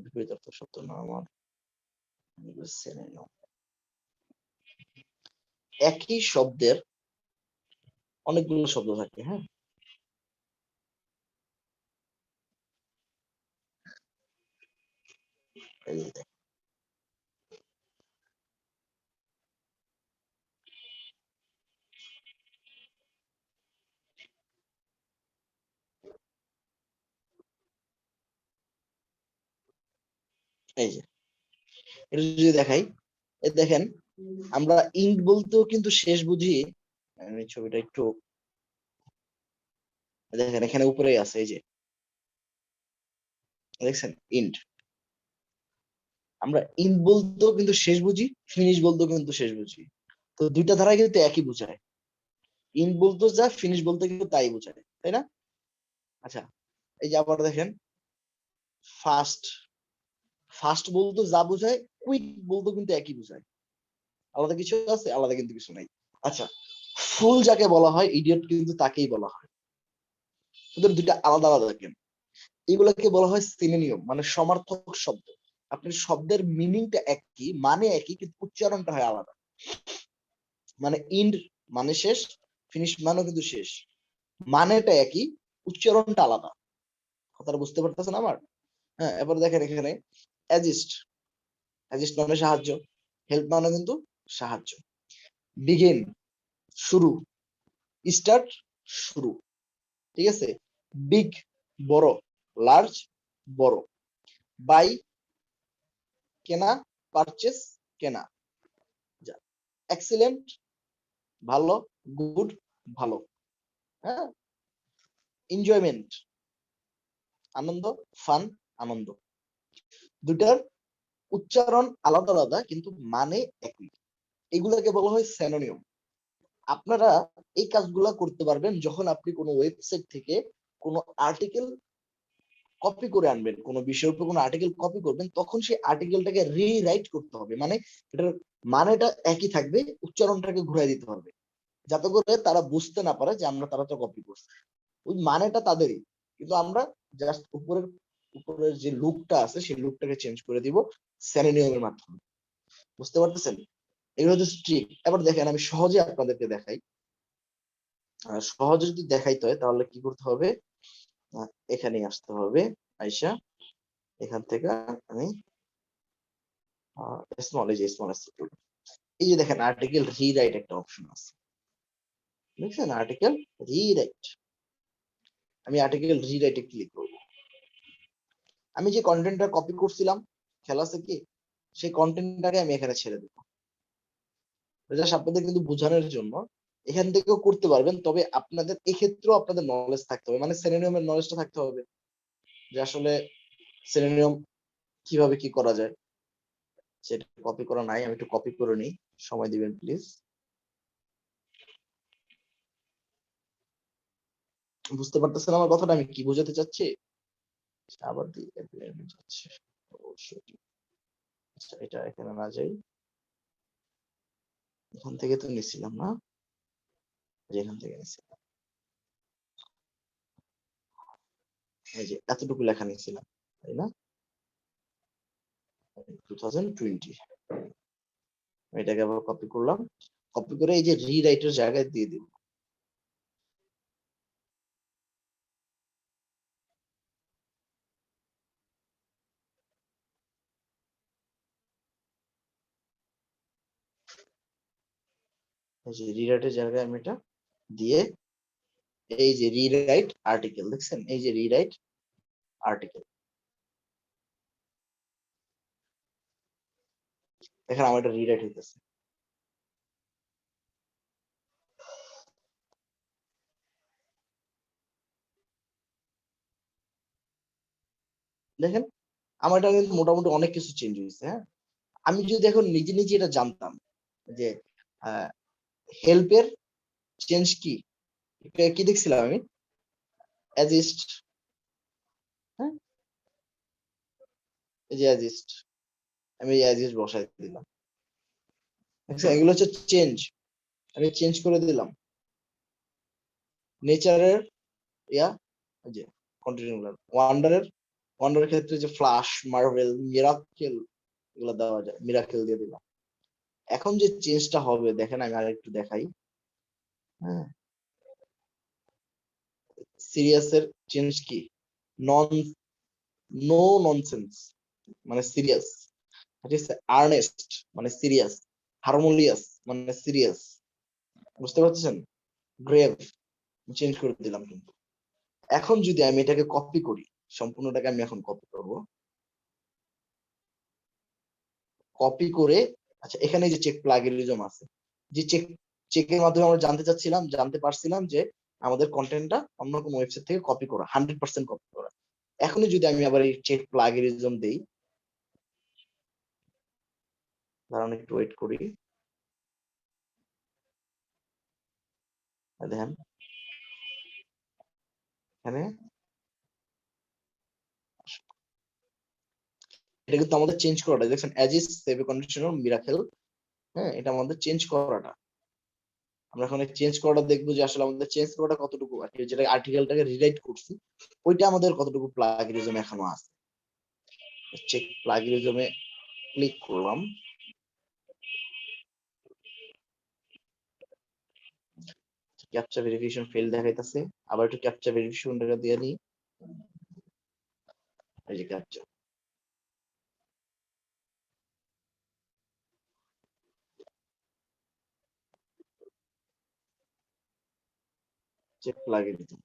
বিপরীতার্থক শব্দ না আমার, synonym। একই শব্দের অনেকগুলো শব্দ থাকে। হ্যাঁ, এই যে দেখেন, এই যে এটা যদি দেখাই, এ দেখেন, আমরা ইন্ট বলতেও কিন্তু শেষ বুঝি। আমি ছবিটা একটু দেখেন, এখানে উপরেই আছে, এই যে দেখছেন ইন্ট। আমরা ইন্ট বলতেও কিন্তু শেষ বুঝি, ফিনিশ বলতেও কিন্তু শেষ বুঝি। তো দুইটা ধারা কিন্তু একই বোঝায়। ইন্ট বলতে যা, ফিনিশ বলতে কিন্তু তাই বোঝায়, তাই না? আচ্ছা, এই যে আবার দেখেন ফাস্ট। ফাস্ট বলতে যা বোঝায়, কুইক বলতে কিন্তু একই বোঝায়। আলাদা কিছু আছে? আলাদা কিন্তু কিছু নাই। আচ্ছা, ফুল যাকে বলা হয়, ইডিয়ট কিন্তু তাকেই বলা হয়। ওদের দুইটা আলাদা আলাদা কেন? এগুলোকে বলা হয় সিনোনিম, মানে সমার্থক শব্দ। আপনি শব্দের মিনিংটা একই, মানে একই, কিন্তু উচ্চারণটা হয় আলাদা। মানে ইন্ড মানে শেষ, ফিনিশ মানেও কিন্তু শেষ, মানেটা একই, উচ্চারণটা আলাদা। কথাটা বুঝতে পারতেছেন আমার? হ্যাঁ, এবার দেখেন এখানে অ্যাজিস্ট। অ্যাজিস্ট মানে সাহায্য, হেল্প মানে কিন্তু সাহায্য। বিগিন শুরু, স্টার্ট শুরু। ঠিক আছে, বিগ বড়, লার্জ বড়, বাই কেনা, পারচেস কেনা, এক্সিলেন্ট ভালো, গুড ভালো। হ্যাঁ, এনজয়মেন্ট আনন্দ, ফান আনন্দ। দুটার উচ্চারণ আলাদা আলাদা কিন্তু মানে একই। এগুলোকে বলা হয় সিনোনিম। আপনারা এই কাজগুলা করতে পারবেন যখন আপনি কোনো ওয়েবসাইট থেকে কোনো আর্টিকেল কপি করে আনবেন, কোনো বিষয়ের উপর কোনো আর্টিকেল কপি করবেন, তখন সেই আর্টিকেলটাকে রিরাইট করতে হবে। মানে এটার মানেটা একই থাকবে, উচ্চারণটাকে ঘুরাই দিতে হবে, যাতে করে তারা বুঝতে না পারে যে আমরা তারা তো কপি করছি। ওই মানেটা তাদেরই, কিন্তু আমরা জাস্ট উপরের উপরের যে লুকটা আছে সেই লুকটাকে চেঞ্জ করে দিব সিনোনিমের মাধ্যমে। বুঝতে পারতেছেন? এগুলো হচ্ছে ট্রিক। এবার দেখেন, আমি সহজে আপনাদেরকে দেখাই। সহজে যদি দেখাইতে হয় তাহলে কি করতে হবে? এখানেই আসতে হবে। আইসা এখান থেকে আমি স্মল, এই যে স্মল, এই যে দেখেন আর্টিকেল রিরাইট একটা অপশন আছে, দেখছেন? Article rewrite. আমি আর্টিকেল রিরাইটে ক্লিক করব। আমি যে কন্টেন্টটা কপি করছিলাম, খেলা আছে কি, সেই কন্টেন্টটাকে আমি এখানে ছেড়ে দেবো। জাস্ট আপনাদের কিন্তু বোঝানোর জন্য, এখান থেকেও করতে পারবেন, তবে আপনাদের এক্ষেত্রেও আপনাদের নলেজ থাকতে হবে, মানে সেলেনিয়ামের নলেজটা থাকতে হবে যে আসলে সেলেনিয়াম কিভাবে কি করা যায়। সেটা কপি করা নাই, আমি একটু কপি করে নিই, সময় দিবেন প্লিজ। বুঝতে পারতেছেন আমার কথাটা আমি কি বোঝাতে চাচ্ছি? আবার দিয়ে যাচ্ছে অবশ্যই। আচ্ছা, এটা এখানে না যাই, এখান থেকে তো নিছিলাম না, যেখান থেকে নিছিলাম, এই যে এতটুকু লেখা নিছিলাম, তাই না? 2020 এটাকে আবার কপি করলাম, কপি করে এই যে রিরাইটের জায়গায় দিয়ে দিব। এই যে রিরাইটের জায়গায় আমি এটা দিয়ে, এই যে রিরাইট আর্টিকেল দেখছেন, এই যে রিরাইট আর্টিকেল, দেখেন আমার এটা রিরাইট হইতেছে। দেখেন আমার এটা কিন্তু মোটামুটি অনেক কিছু চেঞ্জ হয়েছে। হ্যাঁ, আমি যদি এখন নিজে নিজে এটা জানতাম যে হেল্পের চেঞ্জ কি, কি দেখছিলাম আমি, অ্যাজিস্ট, হ্যাঁ এই যে অ্যাজিস্ট, আমি অ্যাজিস্ট বসাই দিলাম। আচ্ছা, এগুলো হচ্ছে চেঞ্জ, আমি চেঞ্জ করে দিলাম। নেচারের ইয়া, এই যে কন্টিনিউ ওয়ান্ডারের ক্ষেত্রে যে ফ্লাশ, মার্ভেল, মিরাকেল, এগুলো দেওয়া যায়, মিরাকেল দিয়ে দিলাম। এখন যে চেঞ্জটা হবে দেখেন, আমি আরেকটু দেখাই। হ্যাঁ, সিরিয়াসের চেঞ্জ কি, নন, নো ননসেন্স মানে সিরিয়াস, আর্নেস্ট মানে সিরিয়াস, হারমোনিয়াস মানে সিরিয়াস, বুঝতে পারছেন? গ্রেভ চেঞ্জ করে দিলাম। কিন্তু এখন যদি আমি এটাকে কপি করি, সম্পূর্ণটাকে আমি এখন কপি করব, কপি করে, আচ্ছা এখানে যে চেক প্লাগিনিজম আছে, যে চেকের মাধ্যমে আমরা জানতে পারছিলাম যে আমাদের কন্টেন্টটা অন্য কোনো ওয়েবসাইট থেকে কপি করা, 100% কপি করা। এখনই যদি আমি আবার এই চেক প্লাগিনিজম দেই, দাঁড়ান একটু ওয়েট করি, দেখেন এখানে এটা কিন্তু আমাদের চেঞ্জ করাটা, দেখছেন as is save conditional miracle. হ্যাঁ, এটা আমাদের চেঞ্জ করাটা, আমরা এখন চেঞ্জ করাটা দেখবো যে আসলে আমাদের চেঞ্জ করাটা কতটুকু, আর কি যেটা আর্টিকেলটাকে রিরাইট করছি ওইটা আমাদের কতটুকু প্লাগিনিজম এখনো আছে। চেক প্লাগিনিজমে ক্লিক করলাম, ক্যাপচা ভেরিফিকেশন ফেল দেখাইতেছে, আবার একটু ক্যাপচা ভেরিফিকেশনটা দিয়ে নিই, এই যে ক্যাপচা, চেক প্লাগিনিজম,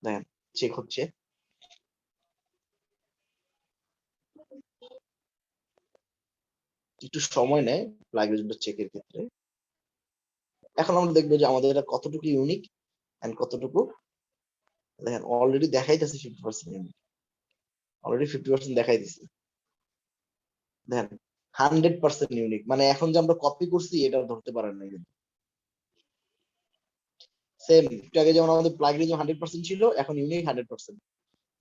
দেখেন চেক হচ্ছে। একটু সময় নেয় প্লাগিনিজমটা চেকের ক্ষেত্রে। এখন আমরা দেখবো যে আমাদের এটা কতটুকু ইউনিক এন্ড কতটুকু, দেখেন অলরেডি দেখাইতেছে 50% ইউনিক, অলরেডি 50% দেখাই দিচ্ছে। দেখেন 100% ইউনিক, মানে এখন যে আমরা কপি করছি এটা ধরতে পারেন না। কিন্তু সেম একটু আগে যেমন আমাদের প্লাগিনিজম 100% ছিল, এখন ইউনিক 100%।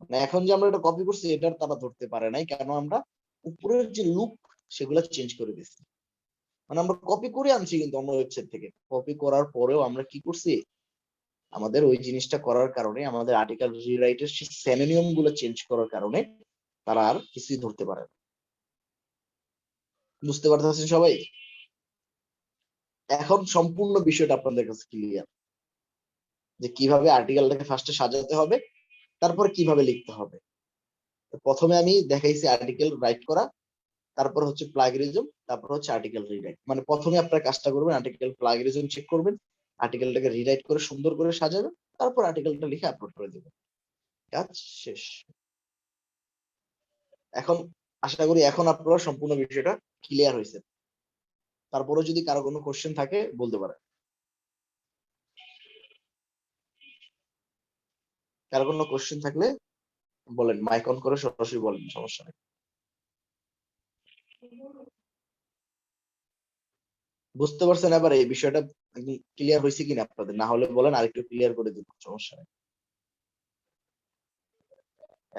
মানে এখন যে আমরা এটা কপি করছি এটার তারা ধরতে পারে নাই, কেন আমরা উপরের যে লুক সেগুলো চেঞ্জ করে দিচ্ছি। মানে আমরা কপি করে আনছি কিন্তু অন্য ওয়েবসাইট থেকে, কপি করার পরেও আমরা কি করছি, আমাদের ওই জিনিসটা করার কারণে, আমাদের আর্টিকেল রিরাইটের সেই সিনোনিম গুলো চেঞ্জ করার কারণে তারা আর কিছুই ধরতে পারে না। বুঝতে পারতেছেন সবাই? এখন সম্পূর্ণ বিষয়টা আপনাদের কাছে ক্লিয়ার, যে কিভাবে আর্টিকেলটাকে ফার্স্টে সাজাতে হবে, তারপর কিভাবে লিখতে হবে। প্রথমে আমি দেখাইছি আর্টিকেল রাইট করা, তারপর হচ্ছে প্লাগিনিজম, তারপর হচ্ছে আর্টিকেল রিরাইট। মানে প্রথমে আপনার কাজটা করবেন, আর্টিকেল প্লাগিনিজম চেক করবেন, আর্টিকেলটাকে রিরাইট করে সুন্দর করে সাজাবেন, তারপর আর্টিকেলটা লিখে আপলোড করে দেবেন, কাজ শেষ। এখন আশা করি এখন আপনারা সম্পূর্ণ বিষয়টা ক্লিয়ার হয়েছে। তারপরে যদি কারো কোনো কোশ্চেন থাকে বলতে পারে। কারো কোনো কোশ্চেন থাকলে বলেন, মাইক অন করে সরাসরি বলেন, সমস্যা নেই। বুঝতে পারছেন এবার এই বিষয়টা ক্লিয়ার হয়েছে কিনা আপনাদের? না হলে বলেন, আরেকটু ক্লিয়ার করে দিব, সমস্যা নেই।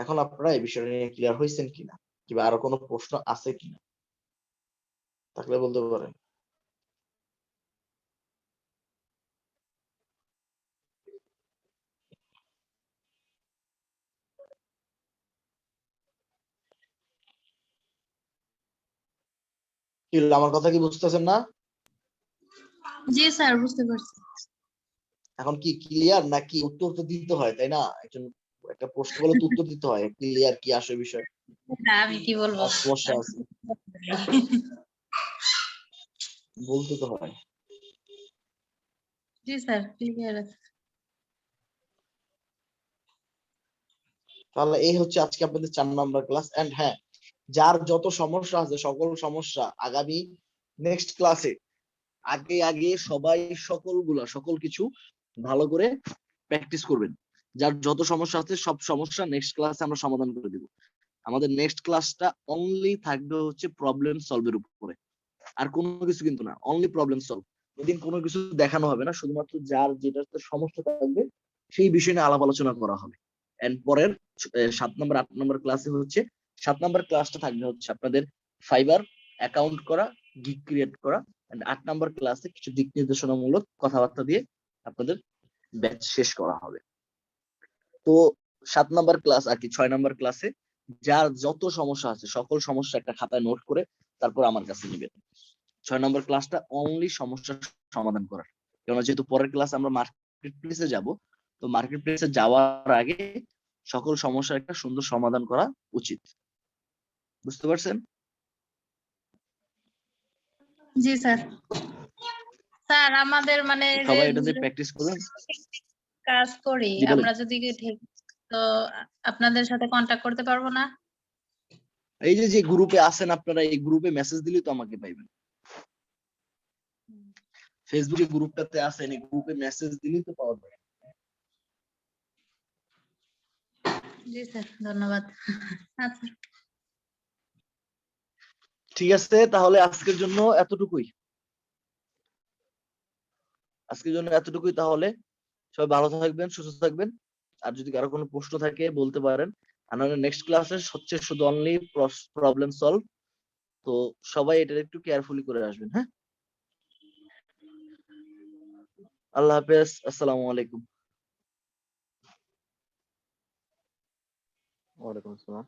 এখন আপনারা এই বিষয়টা নিয়ে ক্লিয়ার হয়েছেন কিনা, কিংবা আরো কোনো প্রশ্ন আছে কিনা থাকলে বলতে পারেন। কি হলো, আমার কথা কি বুঝতেছেন না? জি স্যার, বুঝতে পারছি। এখন কি ক্লিয়ার নাকি উত্তর তো দিতে হয়, তাই না? একজন একটা প্রশ্ন বলে তো উত্তর দিতে হয়, ক্লিয়ার কি আসে বিষয়, না, আমি কি বলবো, আর সমস্যা আছে বলতে তো হয়। জি স্যার, ক্লিয়ার আছে। তাহলে এই হচ্ছে আজকে আপনাদের 4 নাম্বার ক্লাস। এন্ড হ্যাঁ, যার যত সমস্যা আছে সকল সমস্যা আগামী নেক্সট ক্লাসে আগে আগে সবাই সকল কিছু ভালো করে প্র্যাকটিস করবেন। যার যত সমস্যা আছে সব সমস্যা নেক্সট ক্লাসে আমরা সমাধান করে দিব। আমাদের নেক্সট ক্লাসটা অনলি থাকবে হচ্ছে প্রবলেম সলভের উপরে, আর কোনো কিছু কিন্তু না, অনলি প্রবলেম সলভ। ওদিন কোনো কিছু দেখানো হবে না, শুধুমাত্র যার যেটাতে সমস্যা থাকবে সেই বিষয় নিয়ে আলাপ আলোচনা করা হবে। এন্ড পরের 7 নম্বর 8 নম্বর ক্লাসে হচ্ছে 7 নম্বর ক্লাসটা থাকবে হচ্ছে আপনাদের ফাইবার অ্যাকাউন্ট করা, গিগ ক্রিয়েট করা। এন্ড 8 নম্বর ক্লাসে কিছু দিক নির্দেশনামূলক কথাবার্তা দিয়ে আপনাদের ব্যাচ শেষ করা হবে। তো 7 নম্বর ক্লাস আর কি 6 নম্বর ক্লাসে যার যত সমস্যা আছে সকল সমস্যা একটা খাতায় নোট করে তারপর আমার কাছে নেবেন। 6 নম্বর ক্লাসটা অনলি সমস্যার সমাধান করার, কেননা যেহেতু পরের ক্লাস আমরা মার্কেট প্লেসে যাব, তো মার্কেট প্লেসে যাওয়ার আগে সকল সমস্যার একটা সুন্দর সমাধান করা উচিত। বুঝতে পারছেন? জি স্যার। স্যার, আমাদের মানে যে সবাই এটাতে প্র্যাকটিস করুন। কাজ করি, জি বলেন। আমরা যদি ঠিক তো আপনাদের সাথে কন্টাক্ট করতে পারবো না? এই যে যে গ্রুপে আছেন আপনারা, এই গ্রুপে মেসেজ দিলেই তো আমাকে পাইবেন। ফেসবুকে গ্রুপটাতে আছেন, এই গ্রুপে মেসেজ দিলেই তো পাওয়া যায়। জি স্যার, ধন্যবাদ। আচ্ছা, ঠিক আছে, তাহলে আজকের জন্য এতটুকুই। তাহলে সবাই ভালো থাকবেন, সুস্থ থাকবেন। আর যদি কারো কোনো প্রশ্ন থাকে বলতে পারেন। আর নাহলে নেক্সট ক্লাসে হচ্ছে শুধু অনলি প্রবলেম সলভ। তো সবাই এটা একটু কেয়ারফুলি করে আসবেন। হ্যাঁ, আল্লাহ হাফেজ, আসসালামু আলাইকুম। ওয়ালাইকুম আসসালাম।